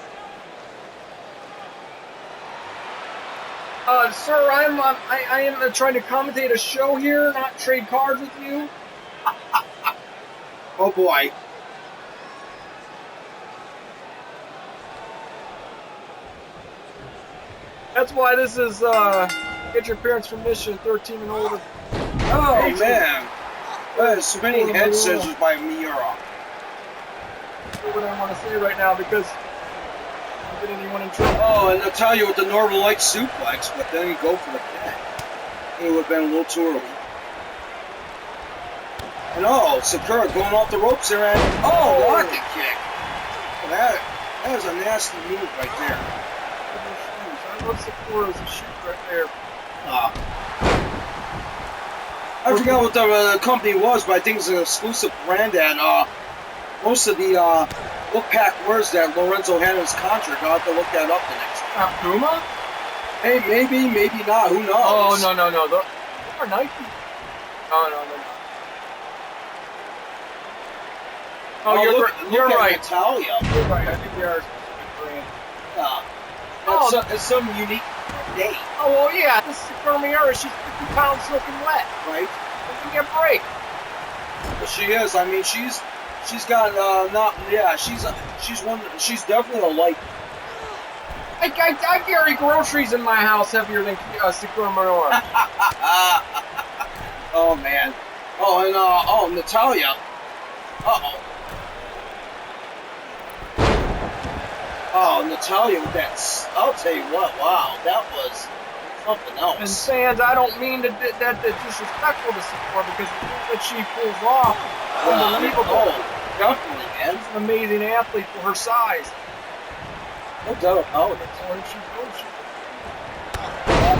Sir, I am trying to commentate a show here, not trade cards with you. Oh boy. That's why this is get your parents' permission, 13 and older. Oh man, that is spinning head scissors by Miura. That's what I want to say right now because I don't get anyone in trouble. Oh, and Natalya with the Northern Light suplex, but then you go for the pin. It would have been a little too early. And oh, Sakura going off the ropes there, and oh, rocket kick. That is a nasty move right there. I love Sakura's shoot right there. I forgot what the company was, but I think it's an exclusive brand, and most of the look pack words that Lorenzo had in his contract. I'll have to look that up the next time. Puma? Hey, maybe not. Who knows? Oh, no. Those are Nike. No. Oh, you're right. Natalya. You're right. I think they are a brand. It's some unique day. Oh, well, yeah. This is Sakura Miura. She's 50 pounds soaking wet. Right? Give me a break. But she is. I mean, she's got she's definitely a light. I carry groceries in my house heavier than Sakura Miura. Oh man. Oh, and Natalya. Oh, Natalya with that. I'll tell you what. Wow, that was something else. And fans, I don't mean that disrespectful to Sakura because the thing that she pulls off, unbelievable. Definitely, man. She's an amazing athlete for her size. No doubt about it.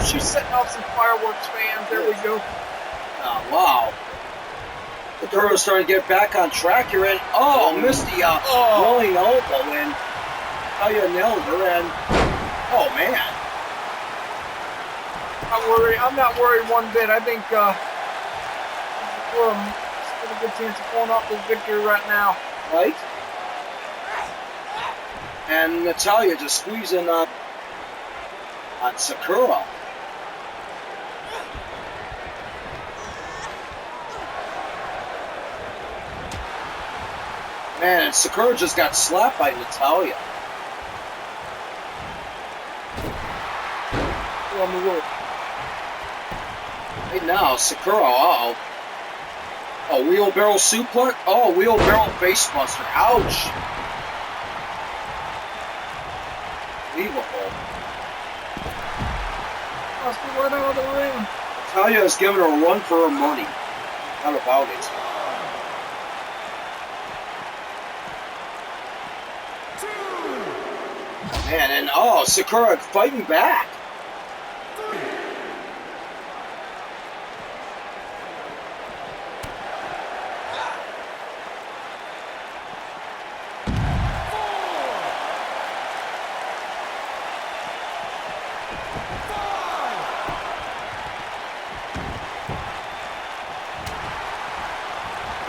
She's setting off some fireworks, fans. There we go. Oh, wow. The girl is starting to get back on track here, and missed the rolling elbow, and Natalya nailed her, and oh man. I'm not worried one bit. I think we're still a good chance of pulling off this victory right now. Right? And Natalya just squeezing on Sakura. Man, and Sakura just got slapped by Natalya. On the rope. Right now, Sakura, wheelbarrow suplex? Oh, wheelbarrow facebuster. Ouch. Unbelievable. Must be right out of the ring. Natalya is giving her a run for her money. Not about it. Man, and Sakura fighting back.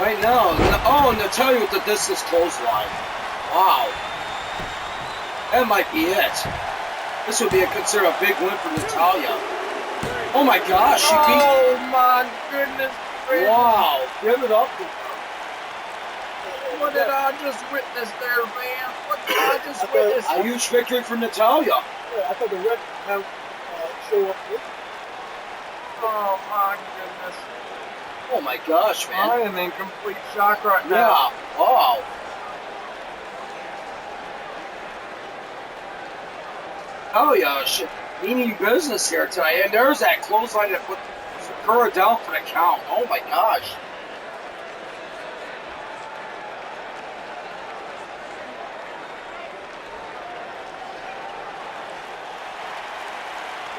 Right now, Natalya with the distance clothesline. Wow. That might be it. This would be considered a big win for Natalya. Oh my gosh, she beat... Oh my goodness. Wow, give it up to her. What did I just witness there, man? What did I just witness? A huge victory for Natalya. Yeah, I thought the ref have show up with. Oh my goodness. Oh my gosh, man. I am in complete shock right now. Yeah, wow. Oh yeah, meaning business here tonight. And there's that clothesline that put Sakura down for the count. Oh my gosh.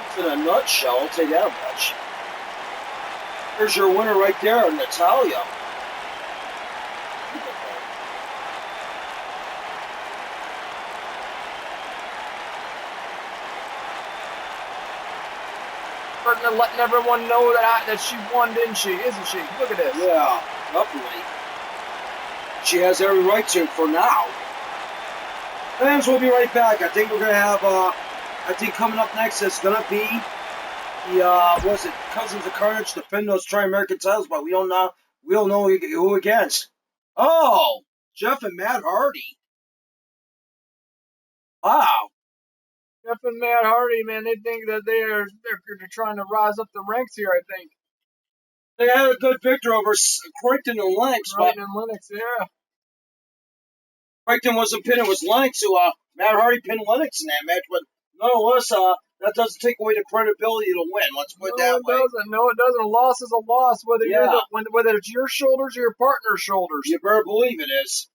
It's in a nutshell, I'll tell you that much. There's your winner right there, Natalya. Letting everyone know that she won, didn't she? Isn't she? Look at this. Yeah, definitely. She has every right to for now. Fans, we'll be right back. I think we're gonna have. I think coming up next is gonna be the Cousins of Carnage defend those Tri-American titles, but we don't know who against. Oh, Jeff and Matt Hardy. Wow. Jeff and Matt Hardy, man, they think that they're trying to rise up the ranks here, I think. They had a good victory over Crichton and Lennox, Right, but and Lennox, yeah. Crichton wasn't pinned. It was Lennox who, Matt Hardy pinned Lennox in that match, but nonetheless, that doesn't take away the credibility to win. Let's put it that way. No, it doesn't. A loss is a loss, whether Yeah. whether it's your shoulders or your partner's shoulders. You better believe it is.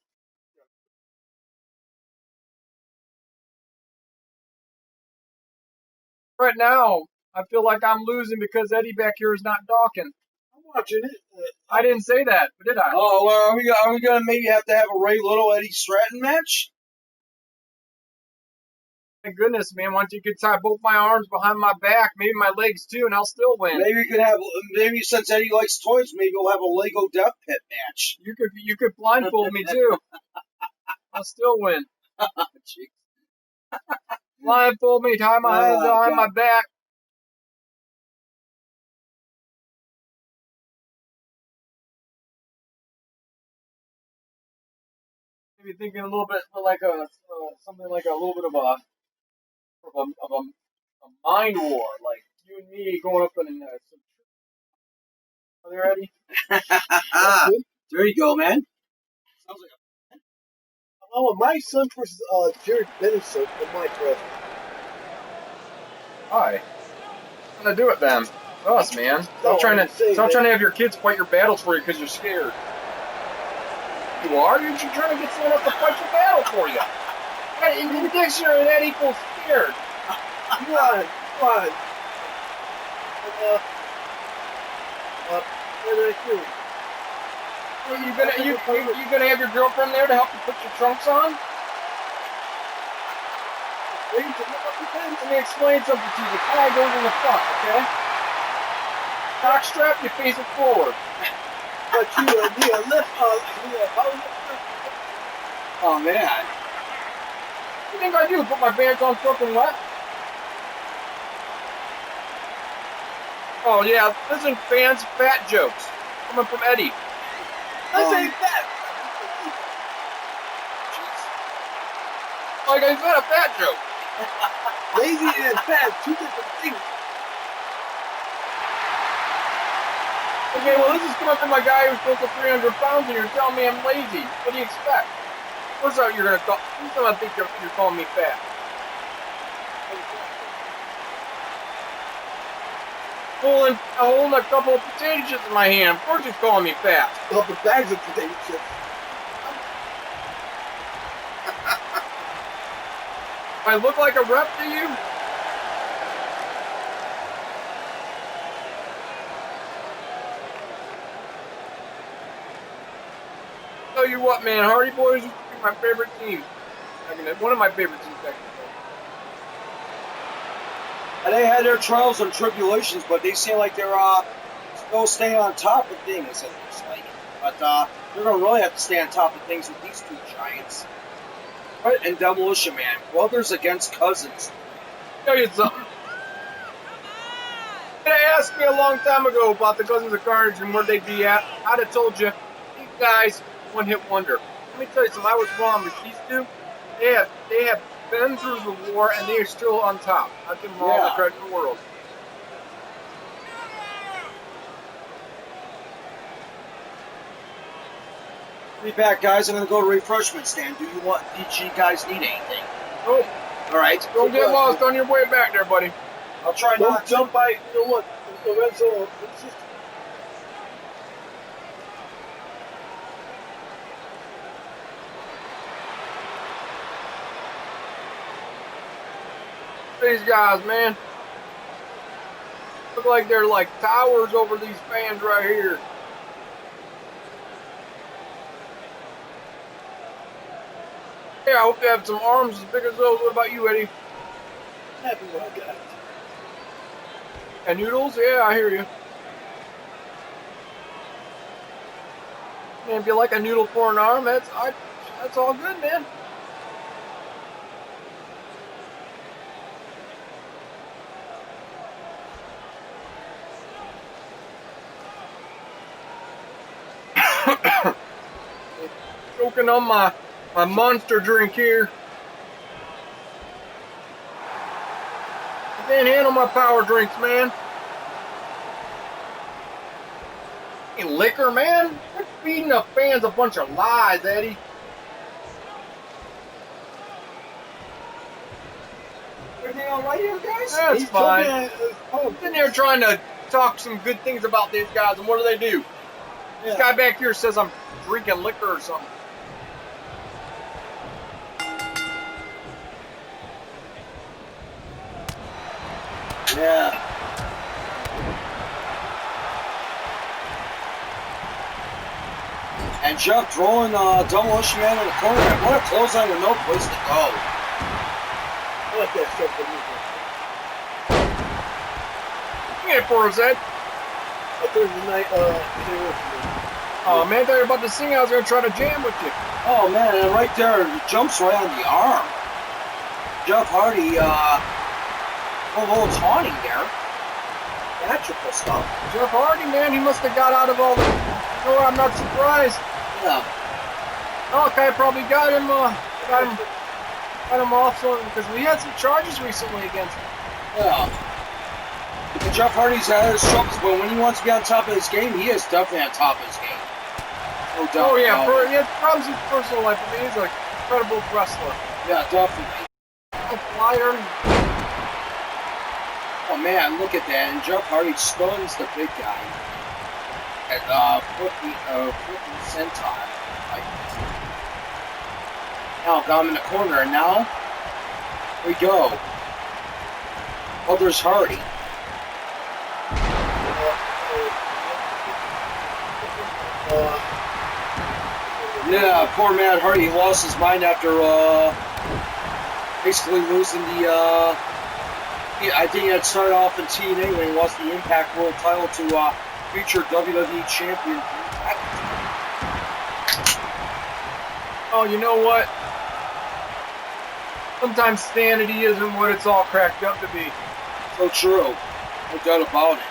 Right now, I feel like I'm losing because Eddie back here is not talking. I'm watching it. I didn't say that, but did I? Oh, well, are we going to maybe have to have a Ray Little Eddie Stratton match? Thank goodness, man. Once you could tie both my arms behind my back, maybe my legs too, and I'll still win. Maybe we could have. Maybe since Eddie likes toys, maybe we'll have a Lego Death Pit match. You could blindfold me too. I'll still win. Blindfold me, tie my hands behind my back. Maybe thinking a little bit like something like a little bit of a mind war, like you and me going up in some. Are you ready? There you go, man. Sounds like my son versus Jared Venice in my press. Hi. I'm gonna do it then. Us, man. Stop trying to have your kids fight your battles for you because you're scared. You are? You're trying to get someone else to fight your battle for you. In the dictionary, that equals scared. Come on. What did I do? Well, you gonna have your girlfriend there to help you put your trunks on? Let me explain something to you. The tie goes in the front, okay? Cock strap, you face it forward. But you need a lift. Oh man. What do you think I do? Put my pants on soaking wet? Oh yeah, listen, fans, fat jokes coming from Eddie. This ain't fat. Like I said, a fat joke. Lazy and fat, two different things. Okay, well this is coming from a guy who's close to 300 pounds, and you're telling me I'm lazy. What do you expect? First off, you're gonna think you're calling me fat. Holding a couple of potato chips in my hand. Of course he's calling me fat. A couple bags of potato chips. I look like a rep to you? Tell you what, man, Hardy Boys used to be my favorite team. I mean, one of my favorite teams, technically. And they had their trials and tribulations, but they seem like they're still staying on top of things, it looks like. But they're going to really have to stay on top of things with these two giants. Right, and Demolition Man, brothers against cousins. Tell you something. You asked me a long time ago about the Cousins of Carnage and where they'd be at. I'd have told you, these guys, one-hit wonder. Let me tell you something, I was wrong with these two. They have been through the war and they are still on top. I give them all the credit in the world. Be back, guys. I'm going to go to refreshment stand. Do you guys need anything? Oh, all right. Don't get lost on your way back there, buddy. I'll try Don't not to. jump by, you know what, Lorenzo, it's just... These guys, man. Look like they're like towers over these fans right here. Yeah, I hope they have some arms as big as those. What about you, Eddie? Happy what I got. And noodles? Yeah, I hear you. Man, if you like a noodle for an arm, that's all good, man. Choking on my monster drink here. Can't handle my power drinks, man. Hey, liquor, man. Quit feeding the fans a bunch of lies, Eddie. Everything all right here, guys? That's He's fine. talking, I'm sitting here trying to talk some good things about these guys, and what do? This guy back here says I'm drinking liquor or something. Yeah. And Jeff throwing Demolition Man in the corner. What a clothesline with no place to go. I like that stuff. Get it for us, Ed. Thursday night, Oh, man, I thought you were about to sing. I was going to try to jam with you. Oh man, and right there, it jumps right on the arm. Jeff Hardy, a little taunting there. Theatrical stuff. Jeff Hardy, man, he must have got out of all the... You know, I'm not surprised. Yeah. Malachai probably got him off because we had some charges recently against him. Yeah. And Jeff Hardy's had his troubles, but when he wants to be on top of his game, he is definitely on top of his game. No doubt. Oh yeah, he has problems in his personal life. I mean, he's an incredible wrestler. Yeah, definitely. A flyer. Oh man, look at that. And Jeff Hardy stuns the big guy. And flipping senton. Now got him in the corner, and now we go. Oh, there's Hardy. Yeah, poor Matt Hardy. He lost his mind after basically losing the. I think he had started off in TNA when he lost the Impact World title to future WWE champion. Oh, you know what? Sometimes sanity isn't what it's all cracked up to be. So true. No doubt about it.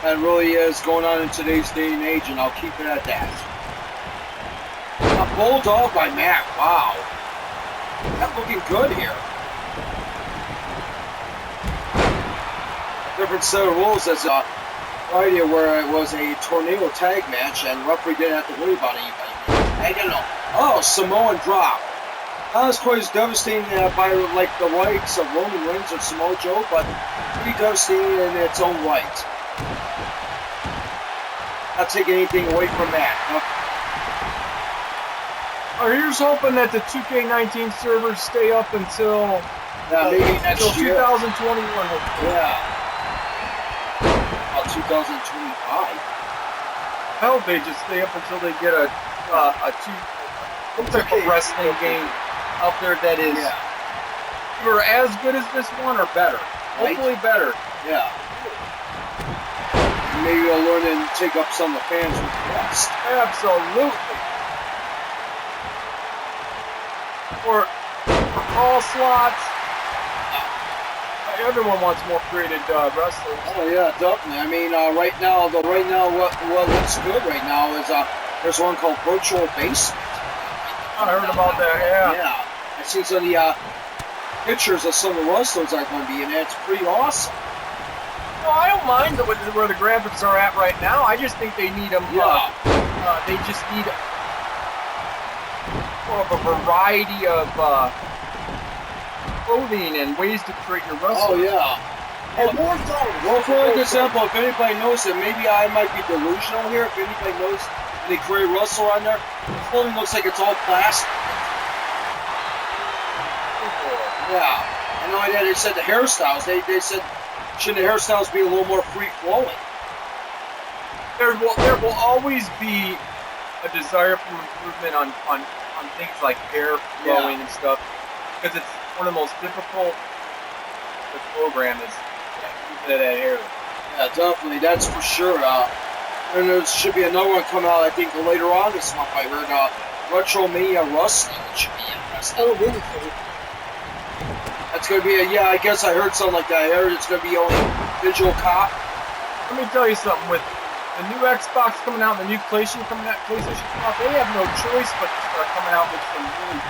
That really is going on in today's day and age, and I'll keep it at that. A bulldog by Matt. Wow. That's looking good here. Different set of rules as a idea where it was a tornado tag match and referee didn't have to worry about anybody. I don't know. Oh, Samoan drop. Not as quite as devastating by like the likes of Roman Reigns or Samoa Joe, but pretty devastating in its own right. Not taking anything away from that. Here's hoping that the 2K19 servers stay up until Maybe next year. 2021. Yeah. 2025. I hope they just stay up until they get some type of wrestling game out there that is either as good as this one or better. Right. Hopefully better. Yeah. Maybe they'll learn and take up some of the fans' requests. Absolutely. Or call slots. Everyone wants more created wrestlers. Oh yeah, definitely. I mean, right now, what looks good right now is there's one called Virtual Basement. I heard about that. Yeah. Yeah. I've seen some of the pictures of some of the wrestlers that are going to be in it. It's pretty awesome. No, I don't mind where the graphics are at right now. I just think they need them. Yeah. They just need more of a variety of clothing and ways to create your wrestling. Oh yeah. Well, for an example, if anybody knows it, maybe I might be delusional here. If anybody knows they create a wrestler on there, the clothing looks like it's all plastic. Yeah. I know that they said the hairstyles. They said shouldn't the hairstyles be a little more free flowing? There will always be a desire for improvement on things like hair flowing and stuff, because it's one of the most difficult to program is keeping that hair. Yeah, definitely. That's for sure. And there should be another one coming out, I think, later on this month. I heard Retromania Wrestling, which should be interesting. Oh, really? That's going to be I guess I heard something like that. I heard it's going to be only visual cop. Let me tell you something, with the new Xbox coming out, the new PlayStation coming out, they have no choice but to start coming out with some really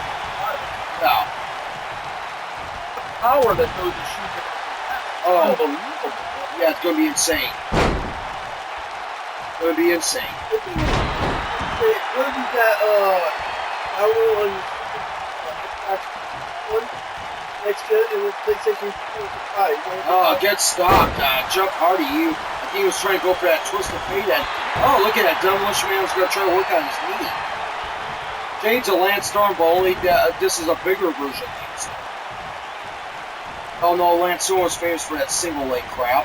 Yeah. power that those machines are. Oh, Unbelievable. yeah, it's gonna be insane. Gonna be insane. What is that, power on Xbox One? Next gen, it was PlayStation 4 to 5. Get stopped. Jeff Hardy, I think he was trying to go for that twist of fate. And, look at that. Demolition Man was going to try to work on his knee. Change a Lance Storm, but only this is a bigger version of Lance Storm. Oh no, Lance Storm was famous for that single leg crap.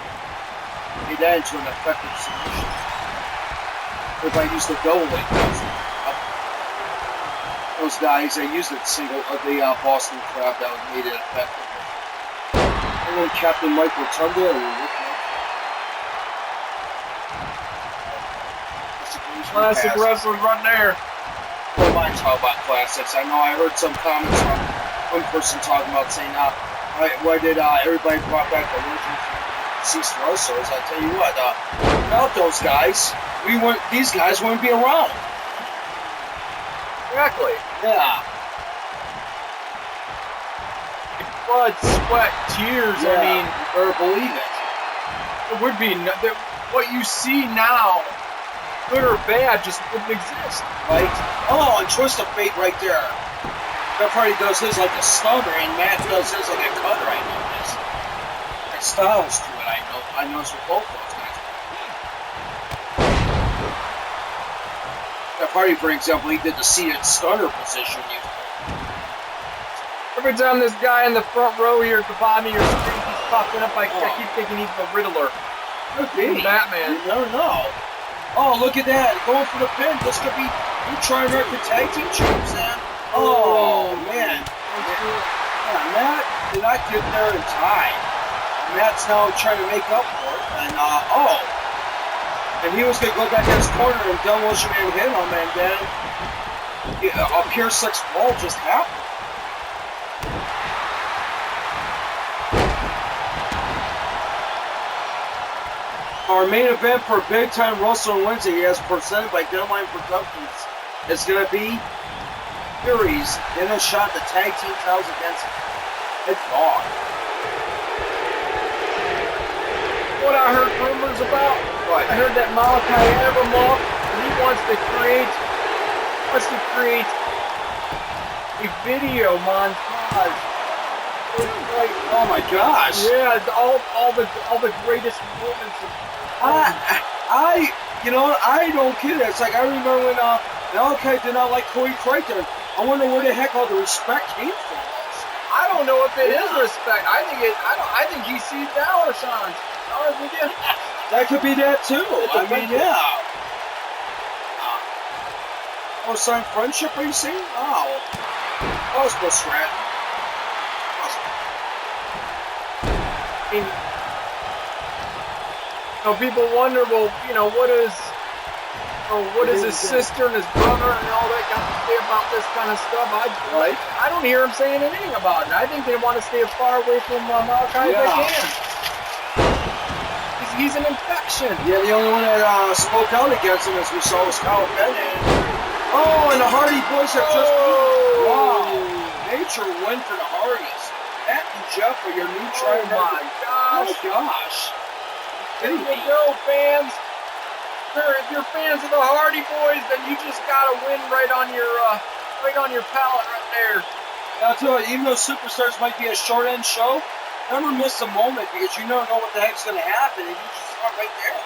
Made that into an effective solution. Everybody used the double leg. Those guys, they used the Boston crab that was made it effective. And then Captain Mike Rotunda and Classic wrestlers right there. Don't mind talking about classics. I know I heard some comments from one person talking about saying, why did everybody brought back the original deceased wrestlers? I tell you what, without those guys, these guys wouldn't be around. Exactly. Yeah. Blood, sweat, tears. Yeah. I mean, you better believe it. it would be what you see now, good or bad, just wouldn't exist. Right? Oh, and Twist of Fate right there. Jeff Hardy does his like a stunner, and Matt does his like a cutter. I know this. There's styles to it. I noticed with both those guys. Jeff Hardy, for example, he did the seated stunner position. Every time this guy in the front row here at the bottom of your screen keeps popping up, I keep thinking he's the Riddler. Could be. Batman. You never know. Oh, look at that. Going for the pin. This could be you trying to the tag team champs, man. Oh, man. Yeah, Matt did not get there in time. Matt's now trying to make up for it. And, and he was going to go back in his corner and Demolition Man hit him, and then a Pier 6 fall just happened. Our main event for Big Time Wrestling Wednesday, as presented by Deadline Productions, is going to be Furies in a shot the tag team titles against the Dog. What I heard rumors about, Right. I heard that Malachai Abramov, he wants to create a video montage. Oh my gosh! Yeah, all the greatest moments of I don't get it. It's like I remember when Malachai did not like Cody Creighton. I wonder where the heck all the respect came from. I don't know if it is respect. I think he sees dollar signs. That could be that too. I mean, yeah. Or sign friendship, are you saying? Oh. That was Bill Stratton. I mean, people wonder, well, what is his sister and his brother and all that got to say about this kind of stuff? I don't hear him saying anything about it. I think they want to stay as far away from Malachai as they can. He's an infection. Yeah, the only one that spoke out against him, as we saw, was Kyle Bennett. Oh, and the Hardy Boys have just wow, major win for the Hardys. Matt and Jeff are your new Oh tribe. my gosh! There you go, fans. If you're fans of the Hardy Boys, then you just got a win right on your palate right there. I'll tell you, even though Superstars might be a short end show, never miss a moment because you don't know what the heck's going to happen, and you just start right there.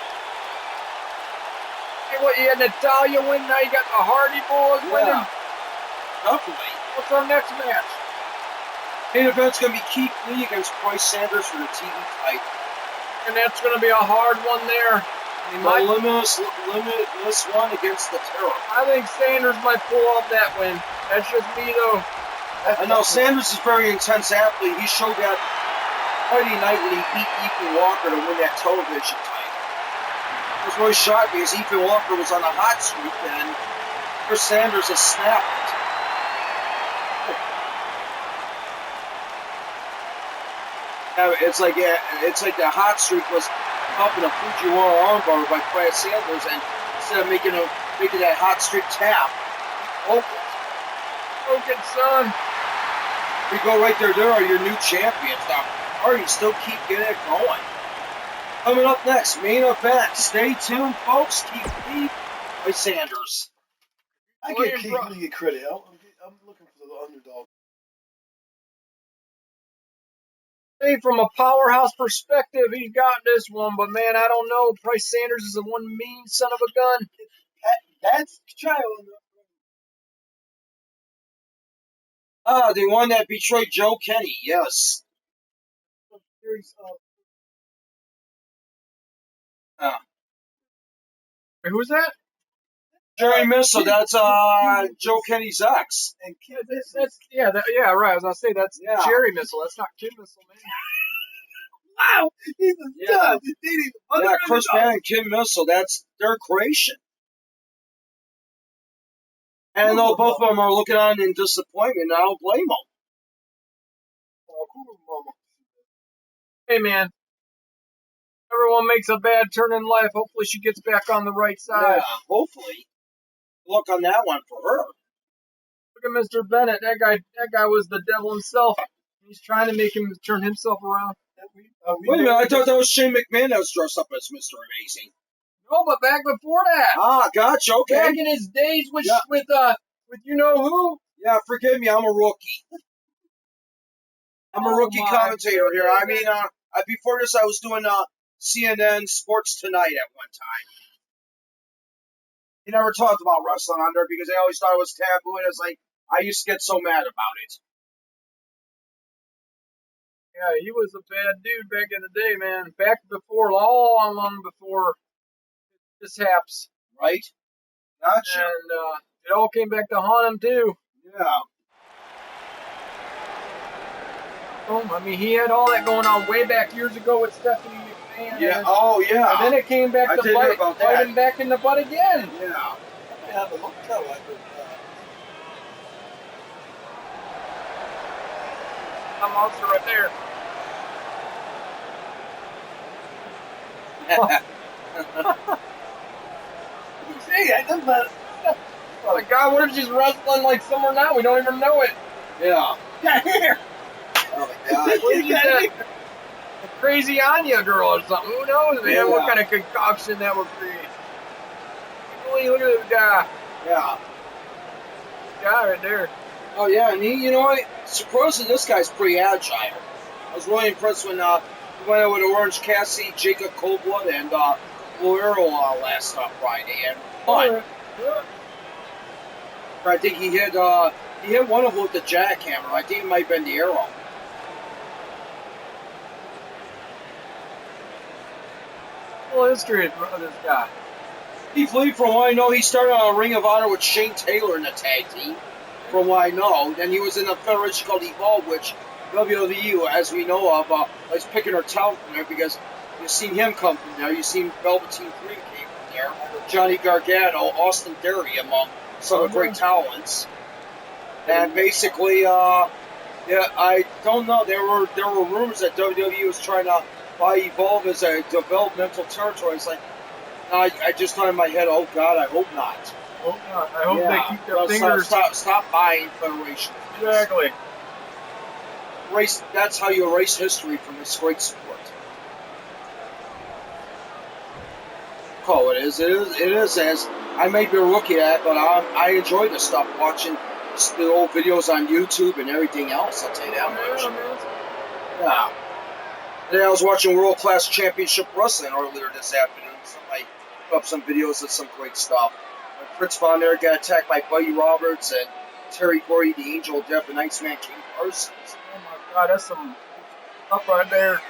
Hey, what, you had Natalya win, now you got the Hardy Boys winning? Definitely. What's our next match? Main event's going to be Keith Lee against Bryce Sanders for the TV title. And that's going to be a hard one there. Limitless one against the Terror. I think Sanders might pull off that win. That's just me, though. I know Sanders is a very intense athlete. He showed that Friday night when he beat Ethan Walker to win that television title. I was really shocked because Ethan Walker was on a hot streak and Chris Sanders has snapped it. It's like the hot streak was popping a Fujiwara armbar by Brad Sanders, and instead of making that hot streak tap, Broken, son. We go right there. There are your new champions. Now, Hardy still keep getting it going. Coming up next, main event. Stay tuned, folks. Keith Lee by Sanders. I give Keith Lee credit. I'm looking for the underdog. Hey, from a powerhouse perspective, he's got this one, but man, I don't know. Bryce Sanders is a one mean son of a gun. That's child. The one that betrayed Joe Kenny, yes. Wait, who's that? Jerry Missile, that's Joe Kenny's ex. And Yeah, right. I was gonna say that's Jerry Missile. That's not Kid Missile, man. wow, he's a stud. Yeah, Chris Bannon and Kim Missile, that's their creation. And I know both of them are looking on in disappointment, and I don't blame them. Hey, man. Everyone makes a bad turn in life. Hopefully she gets back on the right side. Yeah, hopefully. Look on that one for her. Look at Mr. Bennett. That guy was the devil himself. He's trying to make him turn himself around. Wait a minute, I thought that was Shane McMahon that was dressed up as Mr. Amazing. No, but back before that. Ah, gotcha, okay. Back in his days with you know who? Yeah, forgive me, I'm a rookie. I'm a rookie commentator here. I mean, before this I was doing CNN Sports Tonight at one time. He never talked about wrestling on there because they always thought it was taboo, and it's like, I used to get so mad about it. Yeah, he was a bad dude back in the day, man. Back before, long before this happens. Right? Gotcha. And it all came back to haunt him, too. Yeah. I mean, he had all that going on way back years ago with Stephanie McMahon. Yeah, oh, yeah. And then it came back to bite him back in the butt again. Yeah. have a hotel I could. I'm also right there. See, I done that. Oh my God, what if she's wrestling like somewhere now? We don't even know it. Yeah. Got here. Oh my God. What if she's a crazy Anya girl or something? Who knows, man? Yeah. What kind of concoction that would create? Look at this guy. Yeah. This guy right there. Oh yeah, and he, you know what? Supposedly this guy's pretty agile. I was really impressed when he went out with Orange Cassidy, Jacob Coldblood, and Bolero last Friday, and won. Yeah. I think he hit one of them with the jackhammer. I think it might have been the arrow. Well, history of this guy. Keith Lee, from what I know, he started on a Ring of Honor with Shane Taylor in the tag team. From what I know, then he was in a federation called Evolve, which WWE, as we know of, is picking her talent from there because you've seen him come from there. You've seen Velveteen Dream came from there, Johnny Gargano, Austin Theory, among some of the great talents. And basically, yeah, I don't know. There were rumors that WWE was trying to buy Evolve as a developmental territory. It's like, I just thought in my head, oh God, I hope not. I hope they keep their fingers. Stop buying federations. Exactly. That's how you erase history from this great sport. Oh, it is. As I may be a rookie at it, but I enjoy this stuff, watching the old videos on YouTube and everything else. I'll tell you that much. Yeah. Today I was watching World Class Championship Wrestling earlier this afternoon, so I put up some videos of some great stuff. Fritz Von Erich got attacked by Buddy Roberts and Terry Gordy, the Angel of Death, and Iceman King Parsons. Oh my God, that's some stuff right there.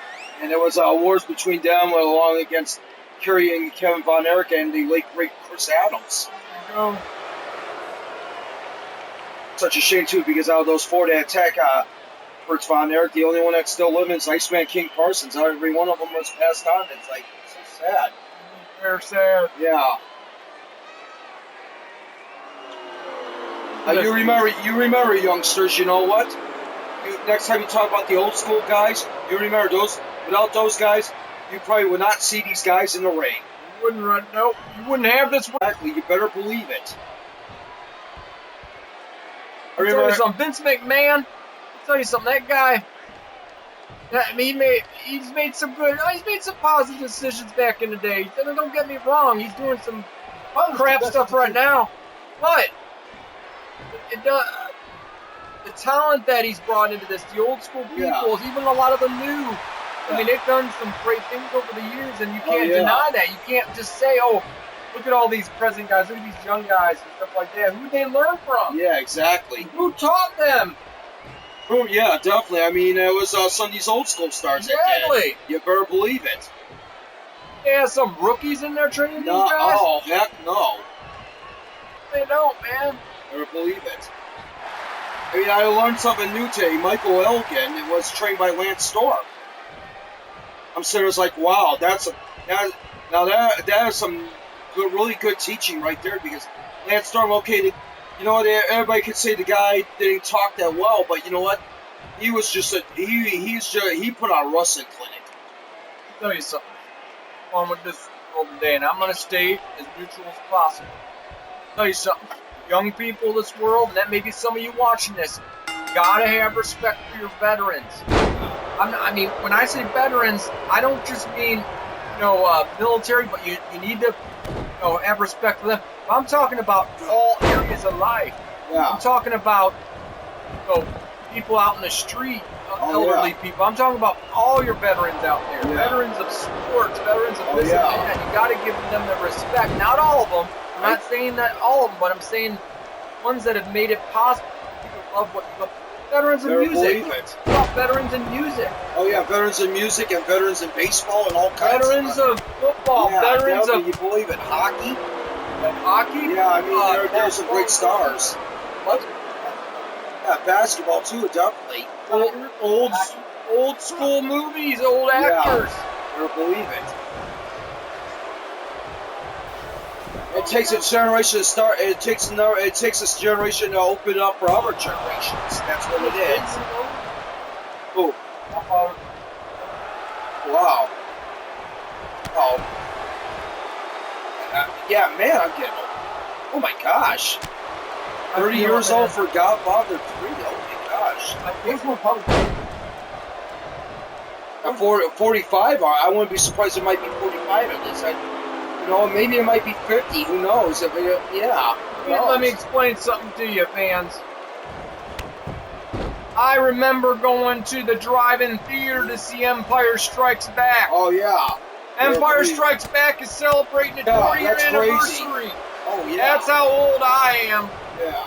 And there was wars between them along against Kerry and Kevin Von Erich and the late great Chris Adams. There you go. Such a shame too, because out of those four that attack Fritz Von Erich, the only one that's still living is Iceman King Parsons. Every one of them was passed on. It's like so sad. Very sad. Yeah. You remember, youngsters. You know what? Next time you talk about the old school guys, you remember those. Without those guys, you probably would not see these guys in the ring. You wouldn't run. Nope. You wouldn't have this. Exactly. You better believe it. I remember some Vince McMahon. I'll tell you something. That guy, I mean, he's made some positive decisions back in the day. Don't get me wrong. He's doing some crap stuff right now, but the talent that he's brought into this, the old school people, even a lot of the new. I mean, they've done some great things over the years, and you can't deny that. You can't just say, "Oh, look at all these present guys, look at these young guys and stuff like that." Who did they learn from? Yeah, exactly. Who taught them? Oh, yeah, definitely. I mean, it was some of these old school stars that did it. You better believe it. They have some rookies in there training these guys? Oh, heck no. They don't, man. Better believe it. I mean, I learned something new today. Michael Elgin was trained by Lance Storm. I'm sitting there like, wow, that is some really good teaching right there, because Lance Storm, okay, you know what, everybody could say the guy didn't talk that well, but you know what? He was just he put on a wrestling clinic. I'll tell you something. I'm on with this world today, and I'm going to stay as neutral as possible. I'll tell you something. Young people in this world, and that may be some of you watching this, you gotta have respect for your veterans. I mean, when I say veterans, I don't just mean, military, but you need to, have respect for them. I'm talking about all areas of life. Yeah. I'm talking about, people out in the street, elderly people. I'm talking about all your veterans out there. Yeah. Veterans of sports, veterans of this and that. You gotta give them the respect. Not all of them. I'm not saying that all of them, but I'm saying ones that have made it possible. People love what you love. Veterans of music. Veterans in music. Oh yeah, veterans in music and veterans in baseball and all kinds veterans of football. Yeah, veterans of you believe it, hockey. Hockey? Yeah, I mean there's some great stars. What? Yeah, basketball too, definitely. Old school movies, old actors. Yeah, you believe it. It takes a generation to start. It takes this generation to open it up for other generations. That's what it is. Oh. Wow. Oh. Yeah, man, I'm getting old. Oh my gosh. 30 years old for Godfather 3. Oh my gosh. At 45, I wouldn't be surprised it might be 45 at this. Maybe it might be 50. Who knows? Let me explain something to you, fans. I remember going to the drive-in theater to see Empire Strikes Back. Oh, yeah. Empire Strikes Back is celebrating its 40-year anniversary. Crazy. Oh, yeah. That's how old I am. Yeah.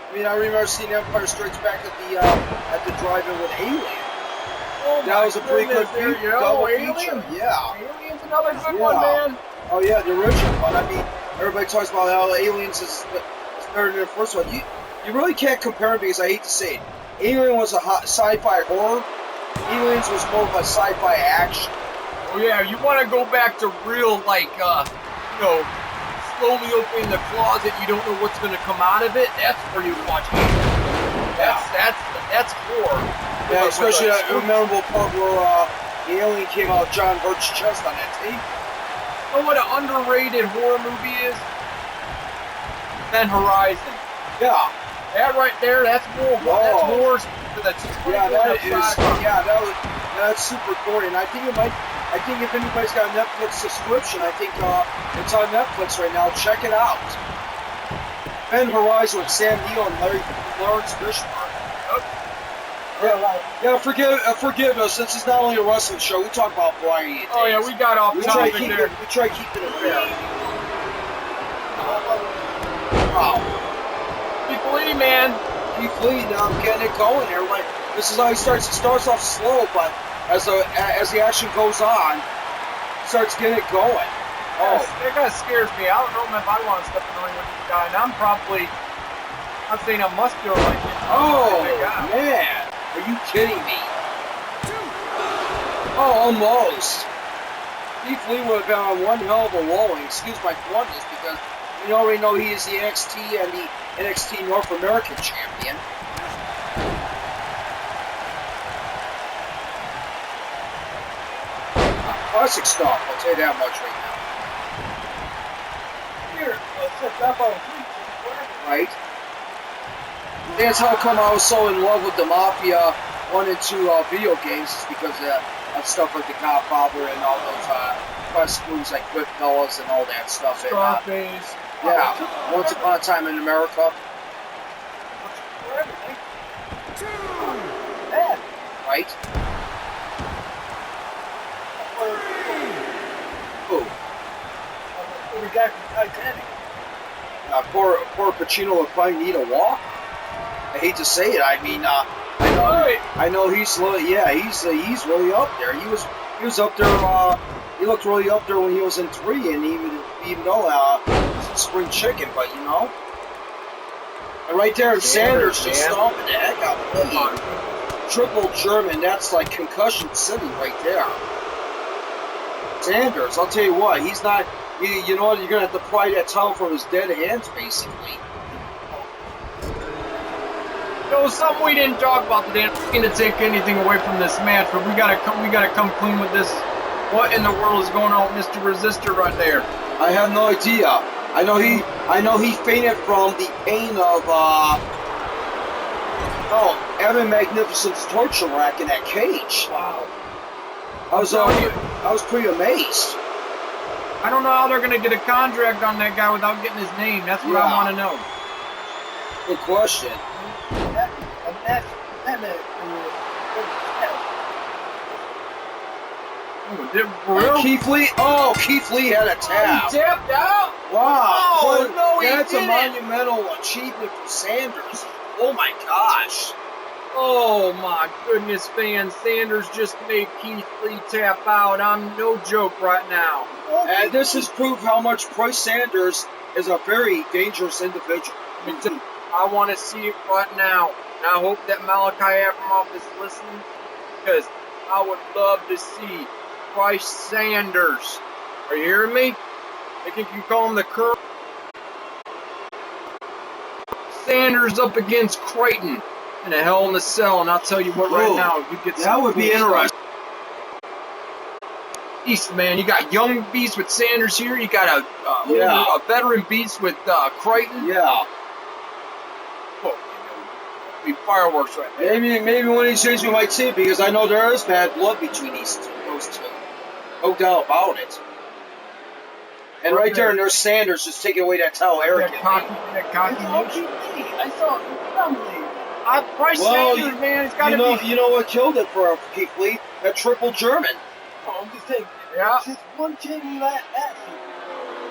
I mean, I remember seeing Empire Strikes Back at the drive-in with Alien. Oh, that was a pretty good double feature. Yeah. Alien's another good one, man. Oh, yeah, the original one. I mean, everybody talks about how Aliens is better than the first one. You really can't compare it, because I hate to say it. Alien was a sci-fi horror. Aliens was more of a sci-fi action. Oh, yeah, you want to go back to real, slowly opening the closet, you don't know what's going to come out of it. That's where you watch Alien. That's horror. Yeah, especially that memorable part where the alien came out of John Hurt's chest on that tape. You know what an underrated horror movie is? Event Horizon. Yeah. That right there, that's more. That's more. That's super gory, and I think if anybody's got a Netflix subscription, I think it's on Netflix right now. Check it out. Event Horizon with Sam Neill and Lawrence Fishburne. Yeah, forgive us. This is not only a wrestling show. We talk about variety of things. Oh yeah, we got off topic there. We try keeping it fair. Wow. Keep Lee, man. Keep Lee. Now I'm getting it going here. This is how he starts. It starts off slow, but as the action goes on, he starts getting it going. Oh, that kind of scares me. I don't know if I want to step in the ring with this guy, and I'm saying I'm muscular like this. Oh man. Are you kidding me? Oh, almost. Keith Lee would have been on one hell of a rolling. Excuse my bluntness, because we already know he is the NXT and the NXT North American champion. Classic stuff, I'll tell you that much right now. Here, let's set that on 3. Right? That's how come I was so in love with the Mafia 1 and 2 video games, is because of stuff like The Godfather and all those quest movies like Goodfellas and all that stuff. Scarface. Yeah, Once Upon a Time in America. Right? Who? The guy from Titanic. Poor Pacino would probably need a walk. I hate to say it. I mean, I know he's really up there. He was up there. He looked really up there when he was in 3, and even though he was in Spring Chicken, but you know. And right there, Sanders just stomping the heck out of him. Triple German. That's like Concussion City right there. Sanders, I'll tell you what, he's not. You know what? You're gonna have to pry that towel from his dead hands, basically. There was something we didn't talk about today. I'm not going to take anything away from this match, but we gotta come clean with this. What in the world is going on with Mr. Resistor right there? I have no idea. I know he fainted from the pain of Evan Magnificent's torture rack in that cage. Wow. I was pretty amazed. I don't know how they're going to get a contract on that guy without getting his name. That's what I want to know. Good question. Keith Lee. Oh, Keith Lee had a tap. He tapped out. Wow. Oh, no, he That's didn't. a monumental achievement for Sanders. Oh my gosh. Oh my goodness, fans. Sanders just made Keith Lee tap out. I'm no joke right now. And this has proved how much Bryce Sanders is a very dangerous individual. I want to see it right now. And I hope that Malachai Abramov is listening, because I would love to see Bryce Sanders. Are you hearing me? I think you can call him the current Sanders up against Creighton in a Hell in a Cell, and I'll tell you what, right now, you get that would be interesting. Beast, man, you got young beast with Sanders here. You got a veteran beast with Creighton. Yeah. Oh, be fireworks right there. Maybe one of these days we might see it, because I know there is bad blood between those two. No doubt about it. And right there, and there's Sanders just taking away that towel arrogantly. That cocky I saw it dominated. Bryce Sanders, man, it's got to be. You know what killed it for Keith Lee? That triple German. Oh, I'm just saying. Yeah. It's just one chain that.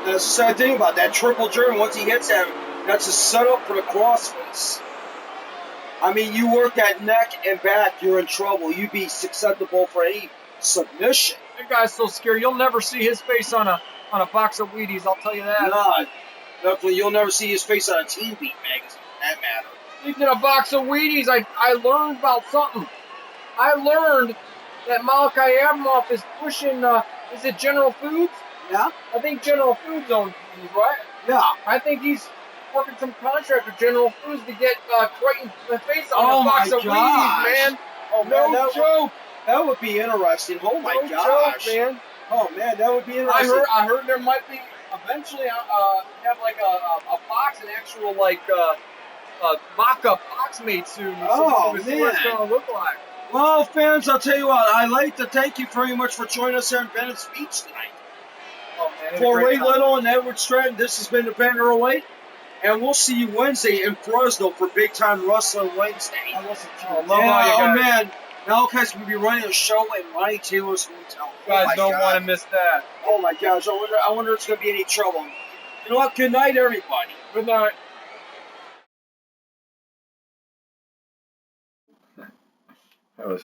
That's the sad thing about that triple German. Once he hits that, that's a setup for the crossface. I mean, you work that neck and back, you're in trouble. You'd be susceptible for any submission. That guy's so scary. You'll never see his face on a box of Wheaties, I'll tell you that. Nah, definitely you'll never see his face on a Teen Beat magazine, for that matter. Speaking of box of Wheaties, I learned about something. I learned that Malachai Abramov is pushing, is it General Foods? Yeah? I think General Foods owns these, right? Yeah. I think he's working some contract with General Foods to get Creighton's face on a box of Wheaties, man. Oh, man, No joke. That would be interesting. Oh, my No gosh. joke, man. Oh, man, that would be interesting. I heard there might be eventually have like a box, an actual like mock-up box made soon. Oh, to see what it's gonna look like. Well, fans, I'll tell you what. I'd like to thank you very much for joining us here in Venice Beach tonight. Oh, man, For Ray Little and Edward Stratton, this has been the Banner 08, and we'll see you Wednesday in Fresno for Big Time Wrestling Wednesday. Man. Malachai's going to be running a show in Ronnie Taylor's hotel. You guys don't want to miss that. Oh, my gosh. I wonder if it's going to be any trouble. You know what? Good night, everybody. Good night. That was